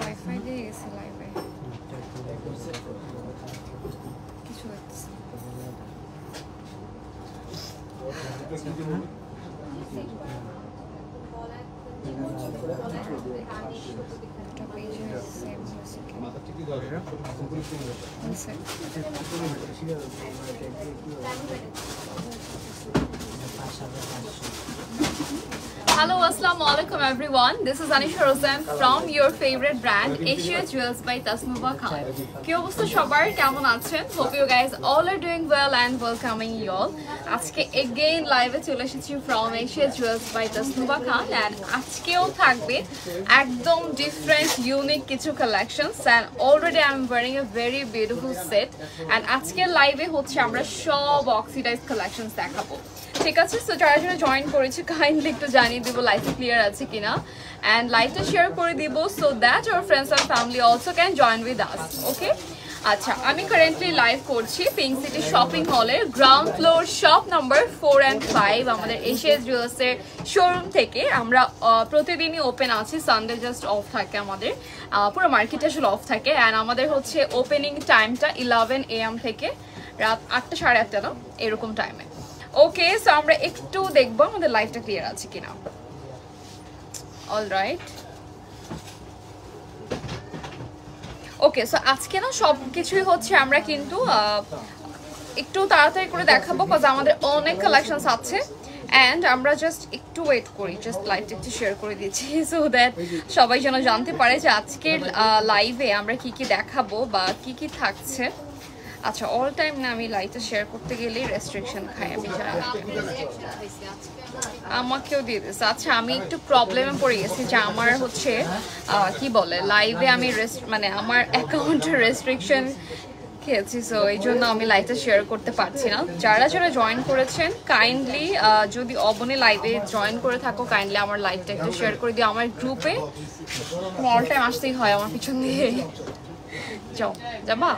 Wifi দিয়ে গেছে লাইভে কিছু হচ্ছে Hello, assalamu alaikum everyone. This is Anisha Rosen from your favorite brand Asia Jewels by Tasnuba Khan. কি অবস্থা সবার কেমন আছেন? Hope you guys all are doing well and welcoming you all. আজকে again live এ চলে এসেছি from Asia Jewels by Tasnuba Khan and আজকেও থাকবে একদম different unique কিছু collections and already I'm wearing a very beautiful set and আজকে live এ হচ্ছে আমরা সব oxidized collections দেখাবো। ঠিক আছে, সো যারা যারা জয়েন করেছে কাইন্ডলি একটু জানিয়ে দিব লাইভটা ক্লিয়ার আছে কিনা এন্ড লাইভটা শেয়ার করে দিব so that our friends and family also can join with us. Okay, আচ্ছা আমি কারেন্টলি লাইভ করছি পিঙ্ক সিটি শপিং মলের ground floor shop number 4 and 5 আমাদের এশিয়া জুয়েলার্সের শোরুম থেকে। আমরা প্রতিদিনই ওপেন আছি, সানডে জাস্ট অফ থাকে আমাদের, পুরো মার্কেটে আসলে অফ থাকে অ্যান্ড আমাদের হচ্ছে ওপেনিং টাইমটা 11 AM থেকে রাত 8টা 8:30 না এরকম টাইমে। ওকে, সো আমরা একটু দেখবো আমাদের লাইভটা ক্লিয়ার আছে কিনা। অলরাইট, ওকে, সো আজকে না সব কিছুই হচ্ছে আমরা কিন্তু একটু তাড়াতাড়ি করে দেখাবো বিকজ আমাদের অনেক কালেকশনস আছে অ্যান্ড আমরা জাস্ট একটু ওয়েট করি, জাস্ট লাইভটা একটু শেয়ার করে দিচ্ছি সো দ্যাট সবাই যেন জানতে পারে যে আজকের লাইভে আমরা কি কি দেখাবো বা কি কি থাকছে। আচ্ছা, অল টাইম না আমি লাইভটা শেয়ার করতে গেলেই রেস্ট্রিকশন খাই, আমি জানি আমাকেও দিয়ে দিচ্ছে। আচ্ছা, আমি একটু প্রবলেমে পড়ে গেছি যে আমার হচ্ছে কি বলে লাইভে আমি মানে আমার অ্যাকাউন্টের রেস্ট্রিকশন খেয়েছি, সো এই জন্য আমি লাইভটা শেয়ার করতে পারছি না। যারা যারা জয়েন করেছেন কাইন্ডলি যদি অবনে লাইভে জয়েন করে থাকো কাইন্ডলি আমার লাইভটা একটু শেয়ার করে দিও আমার গ্রুপে। অল টাইম আসতেই হয় আমার পিছন দিয়ে, যাও যাবা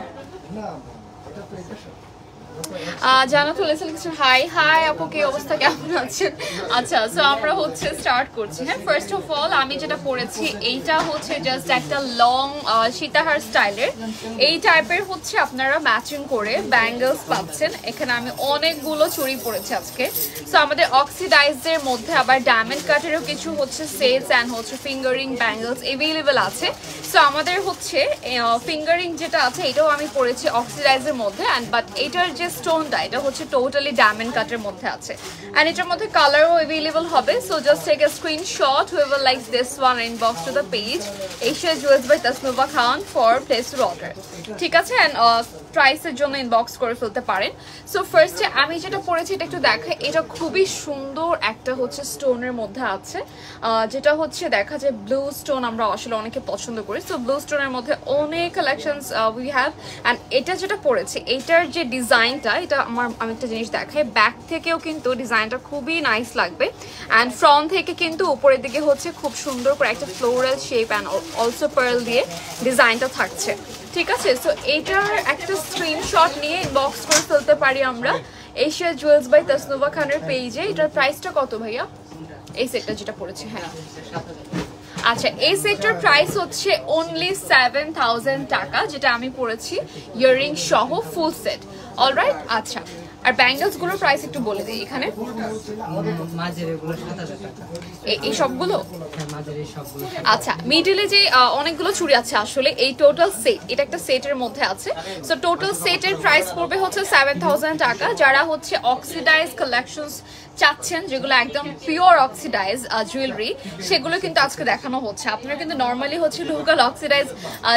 জানাতুল ইসলাম কিছু হাই হাই আপু, কি অবস্থা, কেমন আছেন? আচ্ছা, সো আমরা হচ্ছে স্টার্ট করছি। হ্যাঁ, ফার্স্ট অফ অল আমি যেটা পরেছি এইটা হচ্ছে জাস্ট একটা লং সীতাহার স্টাইলের, এই টাইপের হচ্ছে আপনারা ম্যাচিং করে ব্যাঙ্গলস পাচ্ছেন। এখানে আমি অনেকগুলো চুড়ি পরেছি আজকে। সো আমাদের অক্সিডাইজের মধ্যে আবার ডায়মন্ড কাটেরও কিছু হচ্ছে সেটস অ্যান্ড হচ্ছে ফিঙ্গারিং ব্যাঙ্গলস এভেলেবেল আছে। সো আমাদের হচ্ছে ফিঙ্গারিং যেটা আছে এটাও আমি পরেছি অক্সিডাইজের মধ্যে অ্যান্ড বাট এটার যে স্টোনটা এটা হচ্ছে টোটালি ডায়মন্ড কাটের মধ্যে আছে এন্ড এটার মধ্যে কালারও अवेलेबल হবে। So just take a screenshot whoever likes this one and inbox to the page Asia Jewels by Tasnuba Khan for place to order। ঠিক আছে, এন্ড প্রাইসের জন্য ইনবক্স করে ফেলতে পারেন। সো ফার্স্টে আমি যেটা পরেছি এটা একটু দেখাই, এটা খুবই সুন্দর একটা হচ্ছে স্টোনের মধ্যে আছে যেটা হচ্ছে দেখা যায় ব্লু স্টোন আমরা আসলে অনেকে পছন্দ করি। সো ব্লু স্টোনের মধ্যে অনেক কালেকশনস উই হ্যাভ অ্যান্ড এটা যেটা পরেছি এইটার যে ডিজাইনটা এটা আমি একটা জিনিস দেখাই, ব্যাক থেকেও কিন্তু ডিজাইনটা খুবই নাইস লাগবে অ্যান্ড ফ্রন্ট থেকে কিন্তু উপরের দিকে হচ্ছে খুব সুন্দর করে একটা floral shape and also pearl দিয়ে ডিজাইনটা থাকছে। ঠিক আছে, সো এইটার একটা স্ক্রিনশট নিয়ে ইনবক্স করে ফেলতে পারি আমরা এশিয়া জুয়েলস বাই তাসনুবা খানের পেজে। এটার প্রাইসটা কত ভাইয়া এই সেটটা যেটা পড়েছে? হ্যাঁ, আচ্ছা, এই সেটটার প্রাইস হচ্ছে অনলি 7000 টাকা, যেটা আমি পড়েছি ইয়াররিং সহ ফুল সেট। অলরাইট, আচ্ছা, আর ব্যাঙ্গলস গুলোর প্রাইস একটু বলে দিই। এখানে এই সবগুলো, আচ্ছা, মিডলে যে অনেকগুলো চুড়ি আছে আসলে এই টোটাল সেট, এটা একটা সেটের মধ্যে আছে। সো টোটাল সেটের প্রাইস পড়বে হচ্ছে 7000 টাকা। যারা হচ্ছে অক্সিডাইজ কালেকশনস চাচ্ছেন যেগুলো একদম পিওর অক্সিডাইজ জুয়েলারি সেগুলো কিন্তু আজকে দেখানো হচ্ছে। আপনারা কিন্তু নর্মালি হচ্ছে লোকাল অক্সিডাইজ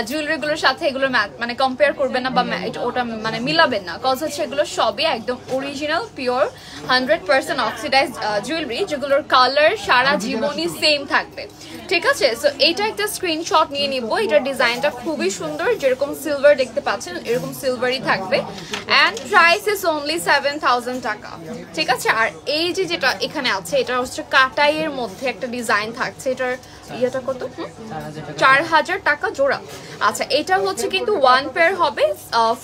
জুয়েলারিগুলোর সাথে এগুলো মানে কম্পেয়ার করবেন না বা ওটা মানে মিলাবেন না, কজ হচ্ছে এগুলো সবই একদম অরিজিনাল পিওর 100% অক্সিডাইজ জুয়েলারি যেগুলোর কালার সারা জীবনই সেম থাকবে। ঠিক আছে, সো এইটা একটা স্ক্রিনশট নিয়ে নিব। এটার ডিজাইনটা খুবই সুন্দর, যেরকম সিলভার দেখতে পাচ্ছেন এরকম সিলভারই থাকবে অ্যান্ড প্রাইস ইজ অনলি 7000 টাকা। ঠিক আছে, আর এই এই যে যেটা এখানে আছে এটা হচ্ছে কাটাইয়ের মধ্যে একটা ডিজাইন থাকছে, এটার ইয়েটা কত? 4000 টাকা জোড়া। আচ্ছা এটা হচ্ছে কিন্তু ওয়ান পেয়ার হবে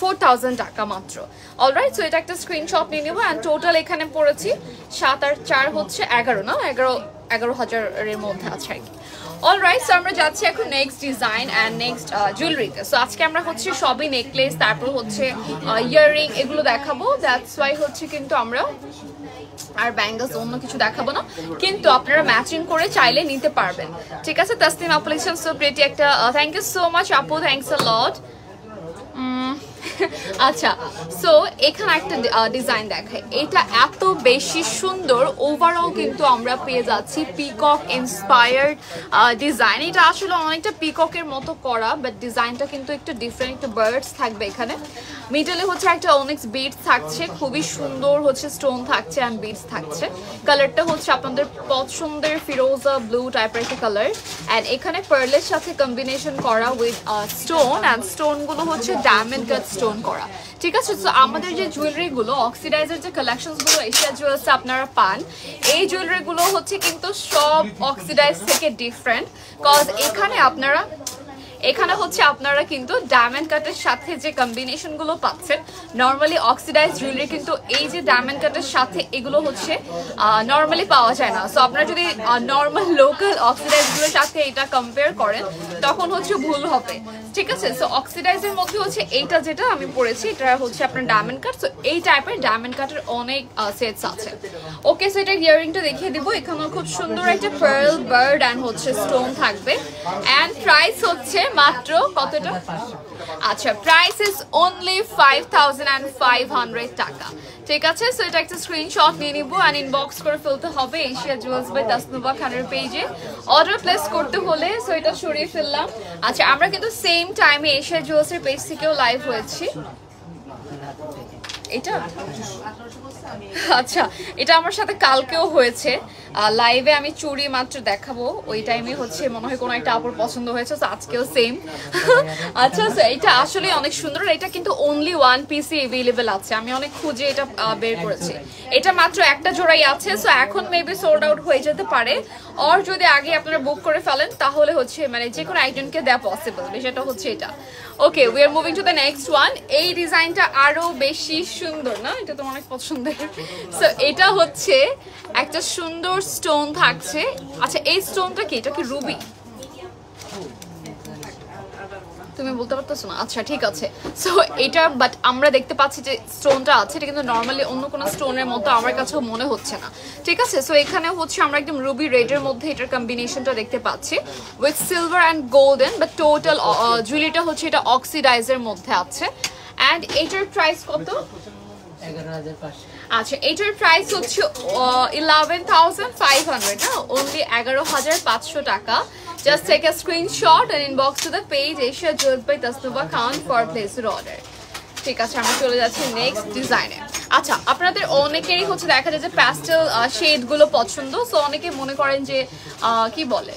4000 টাকা মাত্র। অলরাইট, সো এটা একটা স্ক্রিনশট নিয়ে নেবো। অ্যান্ড টোটাল এখানে পড়েছি 7 আর 4 হচ্ছে 11 না, 11,000-এর মধ্যে আছে আর কি। অলরাইট, সো আমরা যাচ্ছি এখন নেক্সট ডিজাইন অ্যান্ড নেক্সট জুয়েলারিতে। সো আজকে আমরা হচ্ছে সবই নেকলেস, তারপর হচ্ছে ইয়াররিং এগুলো দেখাবো। দ্যাটস ওয়াই হচ্ছে কিন্তু আমরা আর ব্যাঙ্গলস অন্য কিছু দেখাবো না, কিন্তু আপনারা ম্যাচিং করে চাইলে নিতে পারবেন। ঠিক আছে, তাসনিম আপু লিখছেন সো প্রিটি একটা, থ্যাংক ইউ সো মাচ আপু, থ্যাংকস আ লট। আচ্ছা, সো এখানে একটা ডিজাইন দেখায়, এটা এত বেশি সুন্দর। ওভারঅল কিন্তু আমরা পেয়ে যাচ্ছি পিকক ইন্সপায়ার্ড ডিজাইন। এটা আসলে অনেকটা পিককের মতো করা, বাট ডিজাইনটা কিন্তু একটু ডিফারেন্ট, একটু বার্ডস থাকবে এখানে। মিডলে হচ্ছে একটা অনেক্স বিডস থাকছে, খুবই সুন্দর হচ্ছে স্টোন থাকছে অ্যান্ড বিডস থাকছে। কালারটা হচ্ছে আপনাদের পছন্দের ফিরোজা ব্লু টাইপের একটা কালার। অ্যান্ড এখানে পার্লের সাথে কম্বিনেশন করা উইথ স্টোন, অ্যান্ড স্টোনগুলো হচ্ছে ডায়মন্ড কাট স্টোন করা। ঠিক আছে, সো আমাদের যে জুয়েলারিগুলো অক্সিডাইজের যে কালেকশনসগুলো এশিয়া জুয়েলার্সে আপনারা পান, এই জুয়েলারিগুলো হচ্ছে কিন্তু সব অক্সিডাইজ থেকে ডিফারেন্ট। কজ এখানে হচ্ছে আপনারা কিন্তু ডায়মন্ড কাটের সাথে যে কম্বিনেশনগুলো পাচ্ছেন, নর্মালি অক্সিডাইজ জুয়েলারি কিন্তু এই যে ডায়মন্ড কাটের সাথে এগুলো হচ্ছে নর্মালি পাওয়া যায় না। সো আপনারা যদি নর্মাল লোকাল অক্সিডাইজগুলোর সাথে এটা কম্পেয়ার করেন তখন হচ্ছে ভুল হবে। ঠিক আছে, সো অক্সিডাইজের মধ্যে হচ্ছে এইটা যেটা আমি পড়েছি এটা হচ্ছে আপনার ডায়মন্ড কাট। সো এই টাইপের ডায়মন্ড কাটের অনেক সেটস আছে। ওকে, সো এটা ইয়াররিংটা দেখিয়ে দিব। এখানেও খুব সুন্দর একটা পার্ল বার্ড অ্যান্ড হচ্ছে স্টোন থাকবে। অ্যান্ড প্রাইস হচ্ছে মাত্র কতটা? আচ্ছা, প্রাইস ইজ অনলি 5500 টাকা। ঠিক আছে, সো এটা একটা স্ক্রিনশট নিয়ে নিব অ্যান্ড ইনবক্স করে ফেলতে হবে এশিয়া জুয়েলার্স বাই তাসনুবা খানের পেজে। অর্ডার প্লেস করতে হলে সো এটা সরিয়ে ফেললাম। আচ্ছা, আমরা কিন্তু সেম টাইমে এশিয়া জুয়েলার্সের পেজ থেকেও লাইভ হয়েছি। এটা আচ্ছা, এটা আমার সাথে কালকেও হয়েছে লাইভে। আমি চুড়ি মাত্র দেখাবো, ওই টাইমে হচ্ছে মনে হয় কোনো একটা আপুর পছন্দ হয়েছে, তো আজকেও সেম। আচ্ছা, এটা আসলে অনেক সুন্দর। এটা কিন্তু অনলি ওয়ান পিসই অ্যাভেলেবেল আছে, আমি অনেক খুঁজে এটা বের করেছি। এটা মাত্র একটা জোড়াই আছে, সো এখন মেবি সোল্ড আউট হয়ে যেতে পারে। আর যদি আগে আপনারা বুক করে ফেলেন তাহলে হচ্ছে মানে যে কোনো একজনকে দেওয়া পসিবল, বিষয়টা হচ্ছে এটা। Okay, we are moving to the next one. এই ডিজাইনটা আরো বেশি সুন্দর না, এটা তো অনেক পছন্দের। সো এটা হচ্ছে একটা সুন্দর স্টোন থাকছে। আচ্ছা, এই স্টোনটা কি? এটা কি রুবি? তুমি বলতে পারতেছো না? আচ্ছা ঠিক আছে, সো এটা বাট আমরা দেখতে পাচ্ছি যে স্টোনটা আছে, এটা কিন্তু নর্মালি অন্য কোনো স্টোনের মতো আমার কাছেও মনে হচ্ছে না। ঠিক আছে, সো এখানে হচ্ছে আমরা একদম রুবি রেডের মধ্যে এটার কম্বিনেশনটা দেখতে পাচ্ছি with silver and golden, but total জুয়েলারিটা হচ্ছে এটা অক্সিডাইজের মধ্যে আছে। অ্যান্ড এটার প্রাইস কত? 11,500। আচ্ছা, এটার প্রাইস হচ্ছে 11,500 না, অনলি 11,500 টাকা। Just take a screenshot and inbox to the page Asia Jewelers by Tasnuba Khan for place your order. ঠিক আছে, আমরা চলে যাচ্ছি নেক্সট ডিজাইনে। আচ্ছা, আপনাদের অনেকেরই হচ্ছে দেখা যায় যে প্যাস্টেল শেডগুলো পছন্দ। সো অনেকে মনে করেন যে কি বলে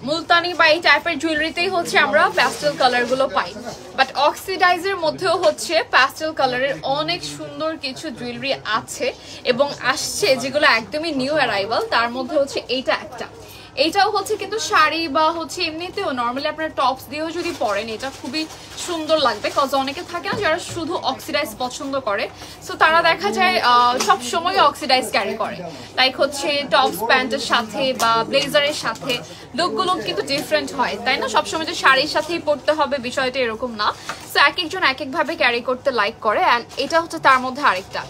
মুলতানি বা এই টাইপের জুয়েলারিতেই হচ্ছে আমরা প্যাস্টেল কালারগুলো পাই, বাট অক্সিডাইজের মধ্যেও হচ্ছে প্যাস্টেল কালারের অনেক সুন্দর কিছু জুয়েলারি আছে এবং আসছে যেগুলো একদমই নিউ অ্যারাইভাল। তার মধ্যে হচ্ছে এইটা একটা, এইটাও হচ্ছে কিন্তু শাড়ি বা হচ্ছে এমনিতেও নর্মালি আপনার টপস দিয়েও যদি পরেন এটা খুবই সুন্দর লাগবে। কজ অনেকে থাকে না যারা শুধু অক্সিডাইজ পছন্দ করে, সো তারা দেখা যায় সব সময় অক্সিডাইজ ক্যারি করে, লাইক হচ্ছে টপস প্যান্টের সাথে বা ব্লেজারের সাথে লুকগুলো কিন্তু ডিফারেন্ট হয়, তাই না? সবসময় যে শাড়ির সাথেই পরতে হবে বিষয়টা এরকম না। সো এক একজন এক একভাবে ক্যারি করতে লাইক করে। অ্যান্ড এটা হচ্ছে তার মধ্যে আরেকটা,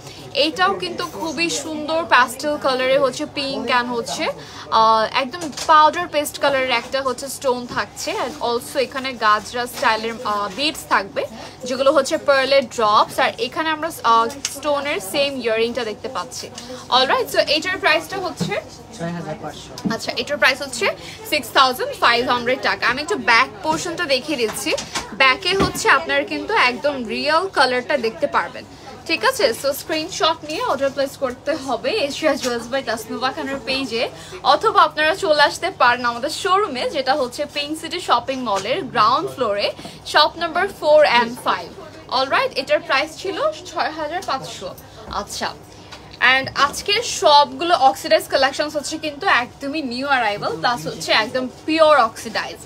এইটাও কিন্তু খুবই সুন্দর প্যাস্টেল কালারে হচ্ছে পিঙ্ক অ্যান্ড হচ্ছে একদম পাউডার পেস্ট কালারের একটা হচ্ছে স্টোন থাকছে। অ্যান্ড অলসো এখানে গাজরা স্টাইলের বিডস থাকবে যেগুলো হচ্ছে পার্লের ড্রপস। আর এখানে আমরা স্টোনের সেম ইয়াররিংটা দেখতে পাচ্ছি। অলরাইট, সো এটার প্রাইসটা হচ্ছে 6,500। আচ্ছা, এটার প্রাইস হচ্ছে 6,500 টাকা। আমি একটু ব্যাক পোর্শনটা দেখিয়ে দিচ্ছি। ব্যাকে হচ্ছে আপনারা কিন্তু একদম রিয়েল কালারটা দেখতে পারবেন। ঠিক আছে, সো স্ক্রিনশট নিয়ে অর্ডার প্লেস করতে হবে এশিয়া জুয়েলার্স বাই তাসনুবা খানের পেজে, অথবা আপনারা চলে আসতে পারেন আমাদের শোরুমে যেটা হচ্ছে পিঙ্ক সিটি শপিং মলের গ্রাউন্ড ফ্লোরে শপ নাম্বার 4 and 5। অলরাইট, এটার প্রাইস ছিল 6,500। আচ্ছা, অ্যান্ড আজকের সবগুলো অক্সিডাইজ কালেকশনস হচ্ছে কিন্তু একদমই নিউ অ্যারাইভাল, প্লাস হচ্ছে একদম পিওর অক্সিডাইজ।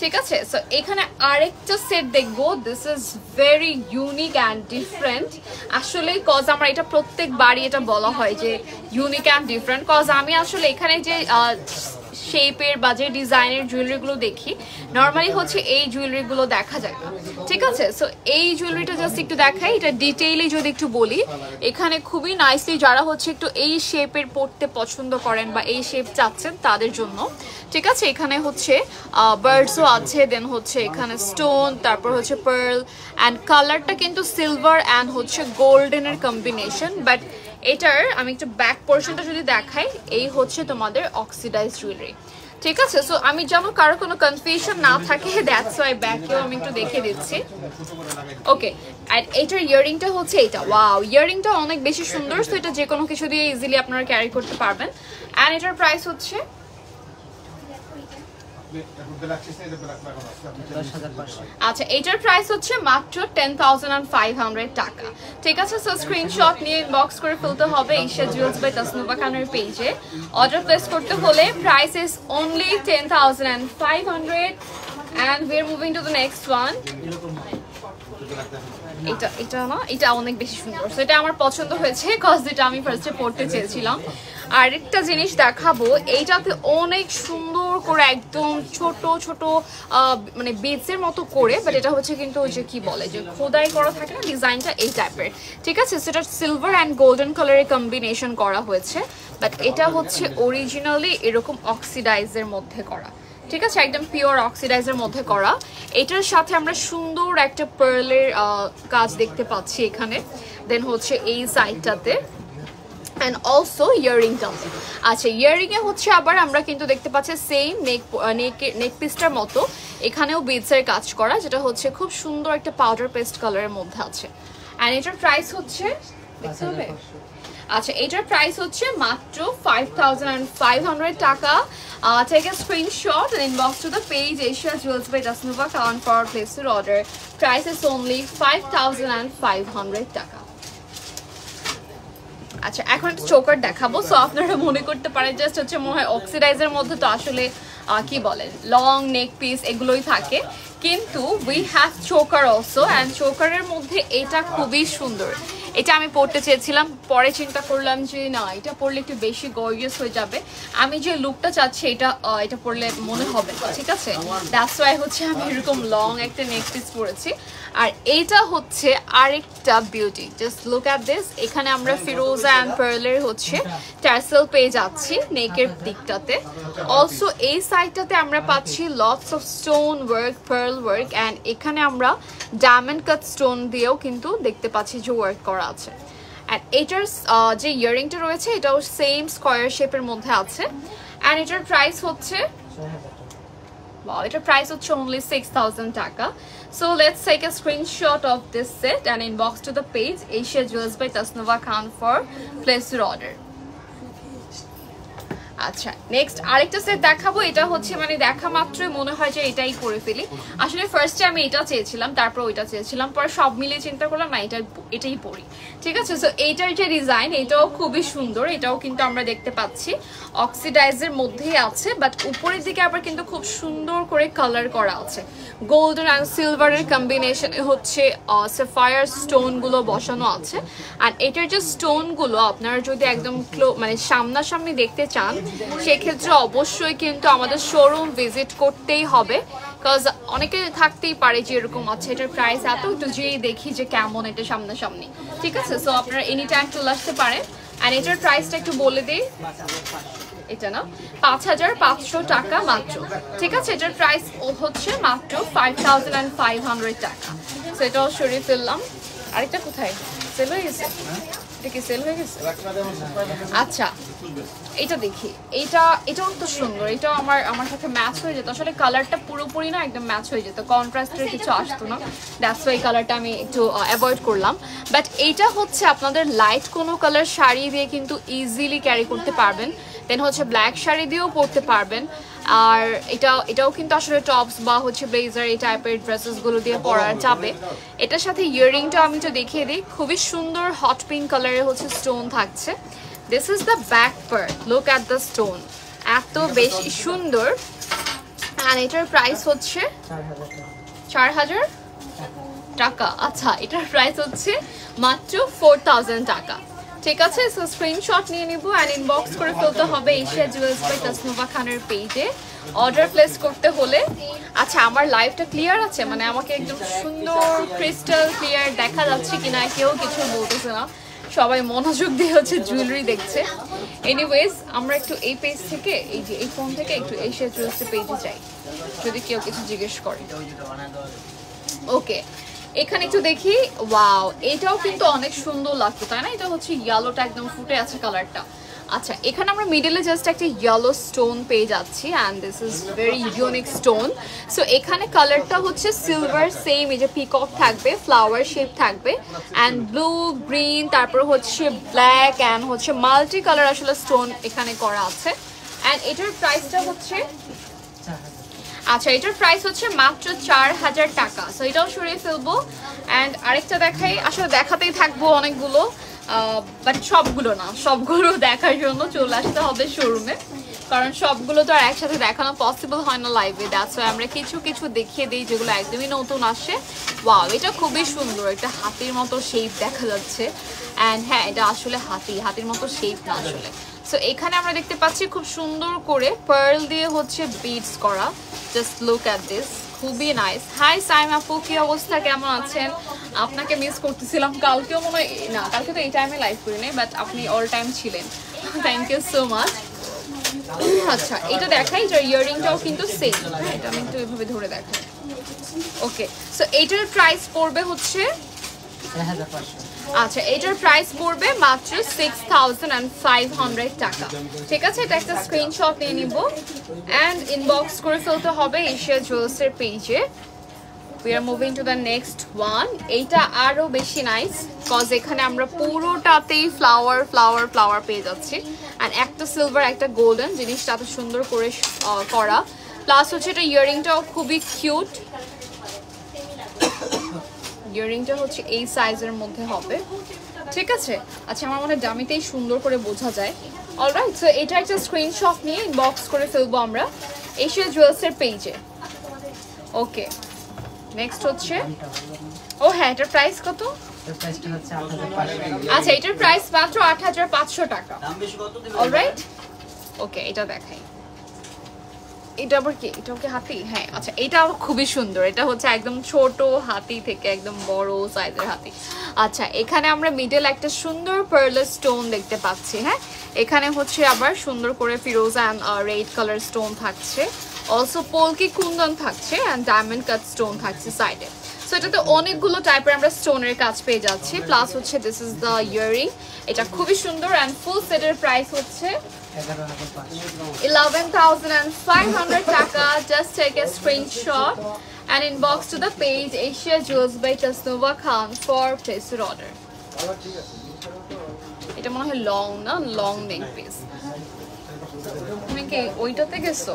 ঠিক আছে, সো এখানে আরেকটা সেট দেখবো। This is very unique and different আসলে, কজ আমার এটা প্রত্যেকবারই এটা বলা হয় যে ইউনিক অ্যান্ড ডিফারেন্ট, কজ আমি আসলে এখানে যে শেপের বা যে ডিজাইনের জুয়েলারিগুলো দেখি নর্মালি হচ্ছে এই জুয়েলারিগুলো দেখা যায় না। ঠিক আছে, সো এই জুয়েলারিটা জাস্ট একটু দেখাই, এটা ডিটেইলি যদি একটু বলি, এখানে খুবই নাইসলি যারা হচ্ছে একটু এই শেপের পড়তে পছন্দ করেন বা এই শেপ চাচ্ছেন তাদের জন্য। ঠিক আছে, এখানে হচ্ছে বার্ডসও আছে, দেন হচ্ছে এখানে স্টোন, তারপর হচ্ছে পার্ল, অ্যান্ড কালারটা কিন্তু সিলভার অ্যান্ড হচ্ছে গোল্ডেনের কম্বিনেশন। বাট এটার আমি একটু ব্যাক পোর্শনটা যদি দেখাই, এই হচ্ছে তোমাদের অক্সিডাইজ জুয়েলারি। ঠিক আছে, সো আমি যেন কারো কোনো কনফিউশন না থাকে, দ্যাটস ওয়াই ব্যাকেও আমি একটু দেখে দিচ্ছি। ওকে, আর এটার ইয়ারিংটা হচ্ছে এটা, ওয়াও, ইয়ারিংটা অনেক বেশি সুন্দর। সো এটা যে কোনো কিছু দিয়ে ইজিলি আপনারা ক্যারি করতে পারবেন। অ্যান্ড এটার প্রাইস হচ্ছে আচ্ছা, এটার প্রাইস হচ্ছে মাত্র 10,500 টাকা। ঠিক আছে, সো স্ক্রিনশট নিয়ে ইনবক্স করে ফেলতে হবে এশিয়া জুয়েলস বাই তাসনুভা খানের পেজে। অর্ডার প্লেস করতে হলে price is only 10,500 and we're moving to the next one. এটা না, এটা অনেক বেশি সুন্দর, সো এটা আমার পছন্দ হয়েছে কজ এটা আমি ফার্স্টে পড়তে চেয়েছিলাম। আরেকটা জিনিস দেখাবো, এইটাতে অনেক সুন্দর করে একদম ছোট ছোট মানে বিটসের মতো করে, বাট এটা হচ্ছে কিন্তু ওই যে কি বলে যে খোদাই করা থাকে না ডিজাইনটা, এই টাইপের। ঠিক আছে, সেটা সিলভার অ্যান্ড গোল্ডেন কালারের কম্বিনেশন করা হয়েছে, বাট এটা হচ্ছে অরিজিনালি এরকম অক্সিডাইজের মধ্যে করা। ঠিক আছে, একদম পিওর অক্সিডাইজের মধ্যে করা। এটার সাথে আমরা সুন্দর একটা পার্লের কাজ দেখতে পাচ্ছি এখানে, দেন হচ্ছে এই সাইডটাতে, অ্যান্ড অলসো ইয়ারিংটাতে। আচ্ছা, ইয়ারিংয়ে হচ্ছে আবার আমরা কিন্তু দেখতে পাচ্ছি সেম নেক পিসটার মতো এখানেও বিডসের কাজ করা, যেটা হচ্ছে খুব সুন্দর একটা পাউডার পেস্ট কালারের মধ্যে আছে। অ্যান্ড এটার প্রাইস হচ্ছে, দেখতে হবে, আচ্ছা এটার প্রাইস হচ্ছে মাত্র 5,500 টাকা। Take a screenshot and inbox to the page Asia Jewels by Tasnuva Khan for place your order. Price is only 5,500 টাকা। আচ্ছা, এখন একটা চোকার দেখাবো। সো আপনারা মনে করতে পারেন জাস্ট হচ্ছে মনে হয় অক্সিডাইজের মধ্যে তো আসলে কি বলেন লং নেক পিস এগুলোই থাকে, কিন্তু we have choker also, and চোকারের মধ্যে এটা খুবই সুন্দর। এটা আমি পড়তে চেয়েছিলাম, পরে চিন্তা করলাম যে না, এটা পরলে একটু বেশি গর্জিয়াস হয়ে যাবে, আমি যে লুকটা চাচ্ছি এটা পরলে মনে হবে না। ঠিক আছে, দ্যাটস ওয়াই হচ্ছে আমি এরকম লং একটা নেক পিস পরেছি। আর এইটা হচ্ছে আরেকটা beauty, just look at this. এখানে আমরা ফিরোজা অ্যান্ড পার্লের হচ্ছে টার্সেল পেয়ে যাচ্ছি নেকের দিকটাতে, অলসো এই সাইডটাতে আমরা পাচ্ছি lots of stone work, pearl work, and এখানে আমরা ডায়মন্ড কাট স্টোন দিয়েও কিন্তু দেখতে পাচ্ছি যে ওয়ার্ক করা আছে। অ্যান্ড এটার যে ইয়ারিংটা রয়েছে এটাও সেম স্কোয়ার শেপের মধ্যে আছে, অ্যান্ড এটার প্রাইস হচ্ছে এটার প্রাইস হচ্ছে only 6,000 টাকা। So let's take a screenshot of this set and inbox to the page Asia Jewels by Tasnuva Khan for place your order. আচ্ছা, নেক্সট আরেকটা সেট দেখাবো। এটা হচ্ছে মানে দেখা মাত্রই মনে হয় যে এটাই করে ফেলি। আসলে ফার্স্টে আমি এটা চেয়েছিলাম, তারপর ওইটা চেয়েছিলাম, পরে সব মিলিয়ে চিন্তা করলাম না এটাই পরি। ঠিক আছে, সো এইটার যে ডিজাইন এটাও খুবই সুন্দর, এটাও কিন্তু আমরা দেখতে পাচ্ছি অক্সিডাইজের মধ্যেই আছে, বাট উপরের দিকে আবার কিন্তু খুব সুন্দর করে কালার করা আছে, গোল্ডেন অ্যান্ড সিলভারের কম্বিনেশনে হচ্ছে সাফায়ার স্টোনগুলো বসানো আছে। আর এটার যে স্টোনগুলো আপনারা যদি একদম মানে সামনাসামনি দেখতে চান সেক্ষেত্রে অবশ্যই কিন্তু আমাদের শোরুম ভিজিট করতেই হবে, বিকজ অনেকে থাকতেই পারে যে এরকম আছে এটার প্রাইস এত, একটু যেই দেখি যে কেমন এটা সামনাসামনি। ঠিক আছে, সো আপনারা এনি টাইম চলে আসতে পারেন। আর এটার প্রাইসটা একটু বলে দিই, এটা না 5,500 টাকা মাত্র। ঠিক আছে, এটার প্রাইস হচ্ছে মাত্র 5,500 টাকা। সো এটাও সরিয়ে ফেললাম। আরেকটা কোথায় সেল হয়ে গেছে, এটা কি সেল হয়ে গেছে? আচ্ছা, এটা দেখি, এটাও তো সুন্দর, এটাও আমার সাথে ম্যাচ হয়ে যেত। আসলে কালারটা পুরোপুরি না একদম ম্যাচ হয়ে যেত, কন্ট্রাস্টের কিছু আসতো না, দ্যাটস ওয়াই কালারটা আমি একটু অ্যাভয়েড করলাম। বাট এইটা হচ্ছে আপনাদের লাইট কোনো কালার শাড়ি দিয়ে কিন্তু ইজিলি ক্যারি করতে পারবেন, দেন হচ্ছে ব্ল্যাক শাড়ি দিয়েও পরতে পারবেন। আর এটাও কিন্তু আসলে টপস বা হচ্ছে ব্লেজার এই টাইপের ড্রেসেসগুলো দিয়ে পরা যাবে। এটার সাথে ইয়াররিংটা আমি তো দেখিয়ে দিই, খুবই সুন্দর হট পিঙ্ক কালারের হচ্ছে স্টোন থাকছে। This is the back part, look at the stone, এত বেশি সুন্দর। আর এটার প্রাইস হচ্ছে 4000 টাকা। আচ্ছা, এটার প্রাইস হচ্ছে মাত্র 4000 টাকা। ঠিক আছে, সো স্ক্রিনশট নিয়ে নিব অ্যান্ড ইনবক্স করে ফেলতে হবে এশিয়া জুয়েলার্স বাই তাসনুভা খানের পেজে অর্ডার প্লেস করতে হলে। আচ্ছা, আমার লাইভটা ক্লিয়ার আছে? মানে আমাকে একদম সুন্দর ক্রিস্টাল ক্লিয়ার দেখা যাচ্ছে কিনা কেউ কিছু বলতেছে না, সবাই মনোযোগ দিয়ে হচ্ছে জুয়েলারি দেখছে। এনিওয়েজ, আমরা একটু এই পেজ থেকে এই ফোন থেকে একটু এশিয়া জুয়েলার্সের পেজে যাই যদি কেউ কিছু জিজ্ঞেস করে। ওকে, এখানে একটু দেখি। ওয়াও, এটাও কিন্তু অনেক সুন্দর লাগতো, তাই না? এটা হচ্ছে ইয়েলোটা একদম ফুটে আছে কালারটা। আচ্ছা, এখানে আমরা মিডলে জাস্ট একটা ইয়েলো স্টোন পেয়ে যাচ্ছি and this is very unique stone. So এখানে কালারটা হচ্ছে সিলভার, সেম এই যে পিকক থাকবে, ফ্লাওয়ার শেপ থাকবে অ্যান্ড ব্লু, গ্রিন, তারপর হচ্ছে ব্ল্যাক অ্যান্ড হচ্ছে মাল্টি কালার আসলে স্টোন এখানে করা আছে। অ্যান্ড এটার প্রাইসটা হচ্ছে, আচ্ছা, এটার প্রাইস হচ্ছে মাত্র 4000 টাকা। সো এটাও সরিয়ে ফেলবো অ্যান্ড আরেকটা দেখাই। আসলে দেখাতেই থাকবো অনেকগুলো, বাট সবগুলো না, সবগুলো দেখার জন্য চলে আসতে হবে শোরুমে, কারণ সবগুলো তো আর একসাথে দেখানো পসিবল হয় না লাইভে। দ্যাটস ওয়াই আমরা কিছু কিছু দেখিয়ে দিই যেগুলো একদমই নতুন আসে। ওয়াও, এটা খুবই সুন্দর, এটা হাতির মতো শেপ দেখা যাচ্ছে অ্যান্ড হ্যাঁ, এটা আসলে হাতির মতো শেপ না আসলে। সো এখানে আমরা দেখতে পাচ্ছি খুব সুন্দর করে পার্ল দিয়ে হচ্ছে বিডস করা। জাস্ট লুক অ্যাট দিস, খুবই নাইস। হাই সাইম আপু, কি অবস্থা, কেমন আছেন? আপনাকে মিস করতেছিলাম, কালকেও মনে হয় না, কালকে তো এই টাইমে লাইভ করি নাই, বাট আপনি অল টাইম ছিলেন, থ্যাংক ইউ সো মাচ। আচ্ছা, এটা দেখাই, যে ইয়াররিংটাও কিন্তু সেম, এটা আমি একটু এভাবে ধরে দেখাই। ওকে, সো এইটার প্রাইস পড়বে হচ্ছে, আচ্ছা, এটার প্রাইস পড়বে মাত্র 6500 টাকা। ঠিক আছে, এটা একটা স্ক্রিনশট নিয়ে নিব অ্যান্ড ইনবক্স করে ফেলতে হবে এশিয়া জুয়েলার্সের পেজে। We are moving to the next one. এইটা আরও বেশি নাইস, কজ এখানে আমরা পুরোটাতেই ফ্লাওয়ার ফ্লাওয়ার ফ্লাওয়ার পেয়ে যাচ্ছি অ্যান্ড একটা সিলভার একটা গোল্ডেন, জিনিসটা এত সুন্দর করে করা। প্লাস হচ্ছে এটা ইয়াররিংটাও খুবই কিউট, ইয়াররিংটা হচ্ছে এই সাইজের মধ্যে হবে। ঠিক আছে, আচ্ছা, আমার মনে হয় ডামিতেই সুন্দর করে বোঝা যায়। অলরাইট, সো এটা একটা স্ক্রিনশট নিয়ে ইনবক্স করে ফেলবো আমরা এশিয়া জুয়েলার্সের পেজে। ওকে, নেক্সট হচ্ছে, ও হ্যাঁ, এটার প্রাইস কত? আচ্ছা, এটার প্রাইস মাত্র 8500 টাকা। অলরাইট, ওকে, এটা দেখাই। এটা আবার কি, এটাও কি হাতি? হ্যাঁ, আচ্ছা, এটাও খুবই সুন্দর, এটা হচ্ছে একদম ছোট হাতি থেকে একদম বড় সাইজের হাতি। আচ্ছা, এখানে আমরা মিডল একটা সুন্দর পার্লের স্টোন দেখতে পাচ্ছি। হ্যাঁ, এখানে হচ্ছে আবার সুন্দর করে Firoz and red colour stone থাকছে, অলসো পোলকি কুন্দন থাকছে অ্যান্ড ডায়মন্ড কাট স্টোন থাকছে সাইডে। সো এটাতে অনেকগুলো টাইপের আমরা স্টোনের কাজ পেয়ে যাচ্ছি। প্লাস হচ্ছে দিস ইজ দ্য ইয়াররিং, এটা খুবই সুন্দর অ্যান্ড ফুল সেটের প্রাইস হচ্ছে 11,500 টাকা। Just take a screenshot and inbox to the page Asia Jewels by Tasnuva Khan for place your order. এটা মনে হয় লং না, লং নেক পিস। তুমি কি ওইটাতে গেছো?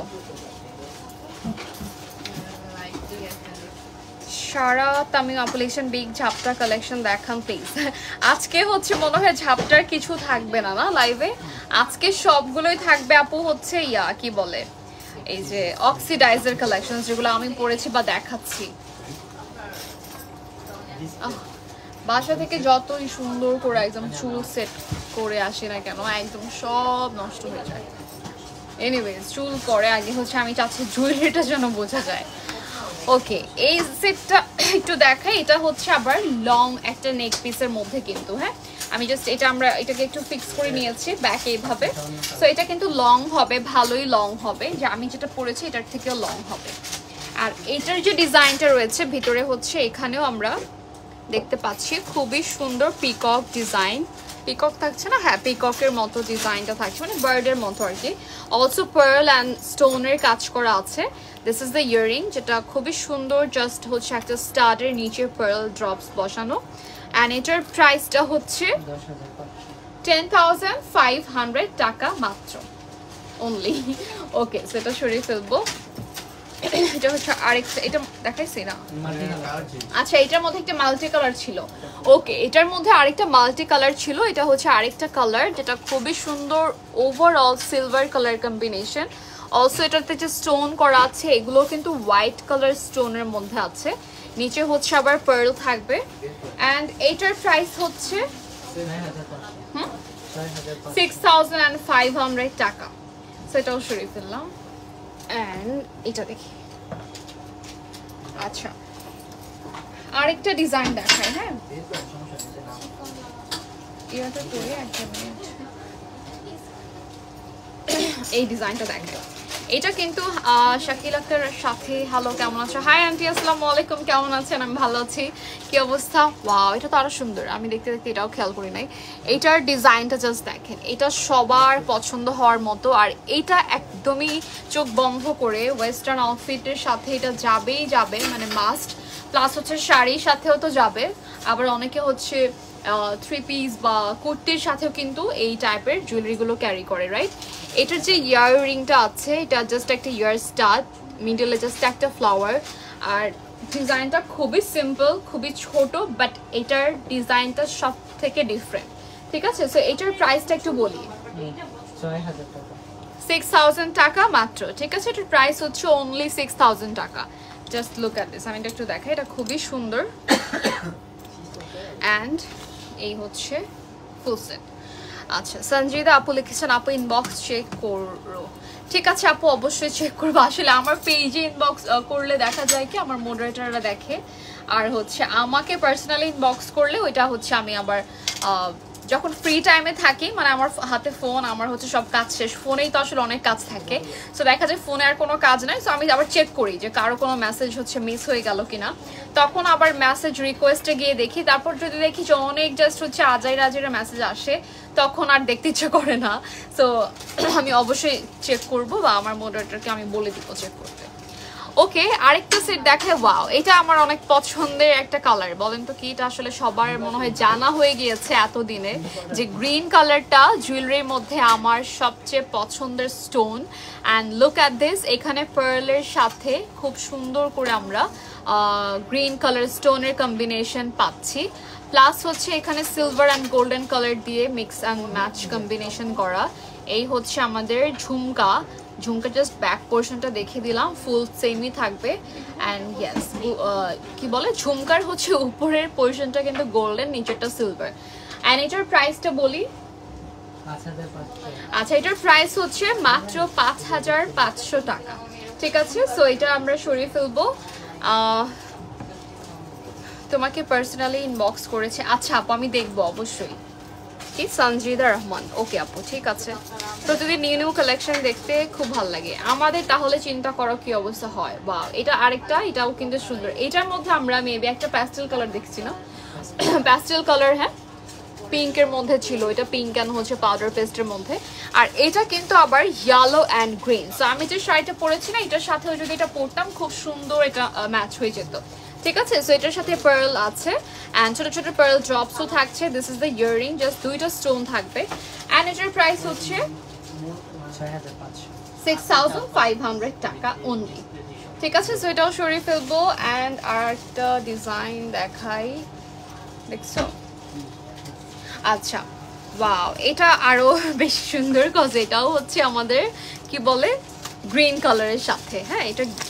সারা তামিম অপারেশন বিগ ঝাপটা কালেকশন দেখান প্লিজ। আজকে হচ্ছে মনে হয় ঝাপটার কিছু থাকবে না লাইভে, আজকে সবগুলোই থাকবে আপু হচ্ছে কি বলে, এই যে অক্সিডাইজার কালেকশন যেগুলো আমি পরেছি বা দেখাচ্ছি। বাসা থেকে যতই সুন্দর করে একদম চুল সেট করে আসি না কেন, একদম সব নষ্ট হয়ে যায়। এনিওয়েজ, চুল করে আগে হচ্ছে আমি চাচ্ছি জুয়েলারিটা যেন বোঝা যায়। ওকে, এই সেটটা একটু দেখাই। এটা হচ্ছে আবার লং একটা নেক পিসের মধ্যে কিন্তু, হ্যাঁ, আমি জাস্ট এটাকে একটু ফিক্স করে নিয়েছি ব্যাকে এইভাবে। সো এটা কিন্তু লং হবে, ভালোই লং হবে, যে আমি যেটা পরেছি এটার থেকেও লং হবে। আর এটার যে ডিজাইনটা রয়েছে ভিতরে হচ্ছে, এখানেও আমরা দেখতে পাচ্ছি খুবই সুন্দর পিকক ডিজাইন, পিকক থাকছে না, হ্যাঁ, পিককের মতো ডিজাইনটা থাকছে, মানে বার্ডের মতো আর কি। অলসো পার্ল অ্যান্ড স্টোনের কাজ করা আছে। দিস ইজ দ্য ইয়াররিং, যেটা খুবই সুন্দর, জাস্ট হচ্ছে একটা স্টাডের নিচে পার্ল ড্রপস বসানো। অ্যান্ড এটার প্রাইসটা হচ্ছে 10,500 টাকা মাত্র। অনলি। ওকে, সেটা সরিয়ে ফেলবো। এটা হচ্ছে আরেকটা, এটা দেখাইছি না? আচ্ছা, এটার মধ্যে একটা মাল্টি কালার ছিল। ওকে, এটার মধ্যে আরেকটা মাল্টি কালার ছিল। এটা হচ্ছে আরেকটা কালার যেটা খুবই সুন্দর, overall silver colour combination. Also এটাতে যে স্টোন করা আছে এগুলো কিন্তু হোয়াইট কালার স্টোনের মধ্যে আছে। নিচে হচ্ছে আবার পার্ল থাকবে। অ্যান্ড এইটার প্রাইস হচ্ছে 6500 টাকা। সেটাও সরিয়ে ফেললাম। অ্যান্ড এটা দেখি। আচ্ছা, আরেকটা ডিজাইন দেখায়। হ্যাঁ, এটা পরে একটা মিনিট, এই ডিজাইনটা দেখো। এটা কিন্তু শাকিল আক্তারের সাথে। হ্যালো, কেমন আছো? হাই আন্টি, আসসালামু আলাইকুম, কেমন আছেন? আমি ভালো আছি। কি অবস্থা? ওয়াও, এটা তো আরো সুন্দর। আমি দেখতে দেখতে এটাও খেয়াল করি নাই। এইটার ডিজাইনটা জাস্ট দেখেন, এটা সবার পছন্দ হওয়ার মতো। আর এটা একদমই চোখ বন্ধ করে ওয়েস্টার্ন আউটফিটের সাথে এটা যাবেই যাবে, মানে মাস্ট। প্লাস হচ্ছে শাড়ির সাথেও তো যাবে, আবার অনেকে হচ্ছে থ্রি পিস বা কুর্তির সাথেও কিন্তু এই টাইপের জুয়েলারিগুলো ক্যারি করে, রাইট? এটার যে ইয়াররিংটা আছে এটা জাস্ট একটা ইয়ার স্টাড, মিডলে জাস্ট একটা ফ্লাওয়ার। আর ডিজাইনটা খুবই সিম্পল, খুবই ছোট, বাট এটার ডিজাইনটা সব থেকে ডিফারেন্ট। ঠিক আছে, সো এটার প্রাইসটা একটু বলি। 6000 টাকা মাত্র। ঠিক আছে, এটার প্রাইস হচ্ছে অনলি 6000 টাকা। Just look at this. আমি এটা একটু দেখাই, এটা খুবই সুন্দর। অ্যান্ড এই হচ্ছে ফুল সেট। আচ্ছা, সঞ্জিদা আপু লিখেছেন আপু ইনবক্স চেক করো। ঠিক আছে আপু, অবশ্যই চেক করবো। আসলে আমার পেজে ইনবক্স করলে দেখা যায় কি আমার মডারেটররা দেখে, আর হচ্ছে আমাকে পার্সোনালি ইনবক্স করলে ওইটা হচ্ছে আমি আবার যখন ফ্রি টাইমে থাকি, মানে আমার হাতে ফোন, আমার হচ্ছে সব কাজ শেষ, ফোনেই তো আসলে অনেক কাজ থাকে। সো দেখা যায় ফোনে আর কোনো কাজ নাই, সো আমি আবার চেক করি যে কারো কোনো মেসেজ হচ্ছে মিস হয়ে গেল কিনা। তখন আবার মেসেজ রিকোয়েস্টে গিয়ে দেখি, তারপর যদি দেখি যে অনেক জাস্ট হচ্ছে আজাইরা আজাইরা মেসেজ আসে, তখন আর দেখতে ইচ্ছে করে না। সো আমি অবশ্যই চেক করব, বা আমার মডারেটরকে আমি বলে দিব চেক করতে। ওকে, আরেকটা সেট দেখে। ওয়াও, এটা আমার অনেক পছন্দের একটা কালার। বলেন তো কি এটা? আসলে সবার মনে হয় জানা হয়ে গিয়েছে এতদিনে যে গ্রিন কালারটা জুয়েলারির মধ্যে আমার সবচেয়ে পছন্দের stone. And look at this, এখানে পার্লের সাথে খুব সুন্দর করে আমরা গ্রিন কালার স্টোনের কম্বিনেশন পাচ্ছি। প্লাস হচ্ছে এখানে সিলভার অ্যান্ড গোল্ডেন কালার দিয়ে মিক্স অ্যান্ড ম্যাচ কম্বিনেশন করা। এই হচ্ছে আমাদের ঝুমকা। ঝুমকা জাস্ট ব্যাক পোর্শনটা দেখে দিলাম, ফুল সেমই থাকবে। অ্যান্ড ইয়েস, কি বলে, ঝুমকার হচ্ছে উপরের পোর্শনটা কিন্তু গোল্ডেন, নিচেরটা সিলভার। অ্যান্ড এটার প্রাইসটা বলি। আচ্ছা, এটার প্রাইস হচ্ছে মাত্র 5500 টাকা। ঠিক আছে, সো এটা আমরা সরিয়ে ফেলবো। তোমাকে পার্সোনালি ইনবক্স করেছে। আচ্ছা আপু, আমি দেখবো অবশ্যই। কি সঞ্জিদা রহমান, ওকে আপু, ঠিক আছে। প্রতিদিন নিউ নিউ কালেকশন দেখতে খুব ভালো লাগে আমাদের। তাহলে চিন্তা করো কি অবস্থা হয়। বা এটা আরেকটা, এটাও কিন্তু সুন্দর। এটার মধ্যে আমরা মেবি একটা প্যাস্টেল কালার দেখছি না? প্যাস্টেল কালার, হ্যাঁ, পিঙ্কের মধ্যে ছিল। এটা পিঙ্ক অ্যান্ড হচ্ছে পাউডার পেস্টের মধ্যে। আর এটা কিন্তু আবার ইয়েলো অ্যান্ড গ্রিন। সো আমি যে শাড়িটা পরেছি না, এটার সাথেও যদি এটা পরতাম খুব সুন্দর এটা ম্যাচ হয়ে যেত। ঠিক আছে, সো এটার সাথে পার্ল আছে অ্যান্ড ছোট ছোট পার্ল ড্রপসও থাকছে। This is the earring, just দুইটা স্টোন থাকবে। অ্যান্ড এটার প্রাইস হচ্ছে 6500 টাকা অনলি। ঠিক আছে, সো এটাও সরিয়ে ফেলবো। অ্যান্ড আর একটা ডিজাইন দেখাই, দেখছো? আচ্ছা, ওয়াও, এটা আরো বেশি সুন্দর, কজ এটাও হচ্ছে আমাদের কি বলে গ্রিন কালারের সাথে। হ্যাঁ,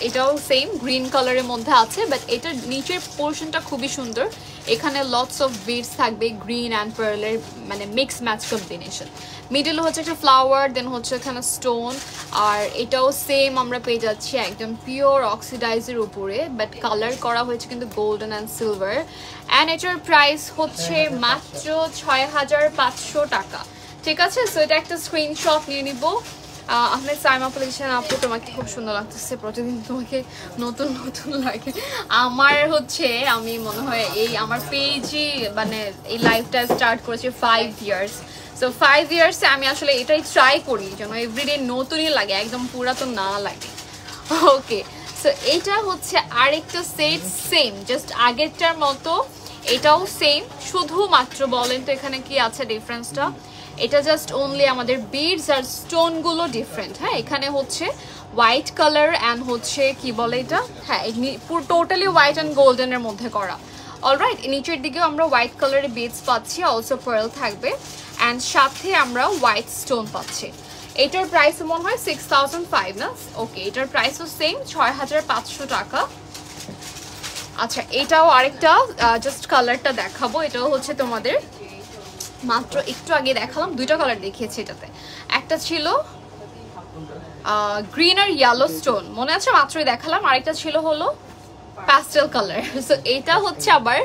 এটাও সেম গ্রিন কালারের মধ্যে আছে, বাট এটার নিচের পোর্শনটা খুবই সুন্দর। এখানে লটস অফ বিডস থাকবে, গ্রিন অ্যান্ড পার্লের মানে মিক্স ম্যাচ কম্বিনেশন। মিডলে হচ্ছে একটা ফ্লাওয়ার, দেন হচ্ছে এখানে স্টোন। আর এটাও সেম আমরা পেয়ে যাচ্ছি একদম পিওর অক্সিডাইজের উপরে, বাট কালার করা হয়েছে কিন্তু গোল্ডেন অ্যান্ড সিলভার। অ্যান্ড এটার প্রাইস হচ্ছে মাত্র 6500 টাকা। ঠিক আছে, সো এটা একটা স্ক্রিনশট নিয়ে নিব। আপনার সাইমা লিখেছেন আপু তোমাকে খুব সুন্দর লাগতেছে, প্রতিদিন তোমাকে নতুন নতুন লাগে। আমার হচ্ছে আমি মনে হয় এই আমার পেজই মানে এই লাইফটা স্টার্ট করেছি 5 ইয়ার্স। সো 5 ইয়ার্সে আমি আসলে এটাই ট্রাই করি যেন এভরিডে নতুনই লাগে, একদম পুরাতন না লাগে। ওকে, সো এটা হচ্ছে আরেকটা সেট, সেম জাস্ট আগেরটার মতো। এটাও সেম, শুধুমাত্র বলেন তো এখানে কি আছে ডিফারেন্সটা? এটা জাস্ট অনলি আমাদের বিডস আর স্টোন গুলো ডিফারেন্ট। হ্যাঁ, এখানে হচ্ছে হোয়াইট কালার অ্যান্ড হচ্ছে কি বলে এটা, হ্যাঁ পুরো টোটালি হোয়াইট অ্যান্ড গোল্ডেনের মধ্যে করা। অলরাইট, নিচের দিকেও আমরা হোয়াইট কালারের বিডস পাচ্ছি, অলসো পার্ল থাকবে অ্যান্ড সাথে আমরা হোয়াইট স্টোন পাচ্ছি। এটার প্রাইস মনে হয় 6005 না? ওকে, এটার প্রাইসও সেম 6500 টাকা। আচ্ছা, এটাও আরেকটা জাস্ট কালারটা দেখাবো। এটাও হচ্ছে তোমাদের মাত্র একটু আগে দেখালাম, দুইটা কালার দেখিয়েছি এটাতে। একটা ছিল গ্রিন আর ইয়েলো স্টোন, মনে আছে মাত্রই দেখালাম। আরেকটা ছিল হলো প্যাস্টেল কালার। সো এটা হচ্ছে আবার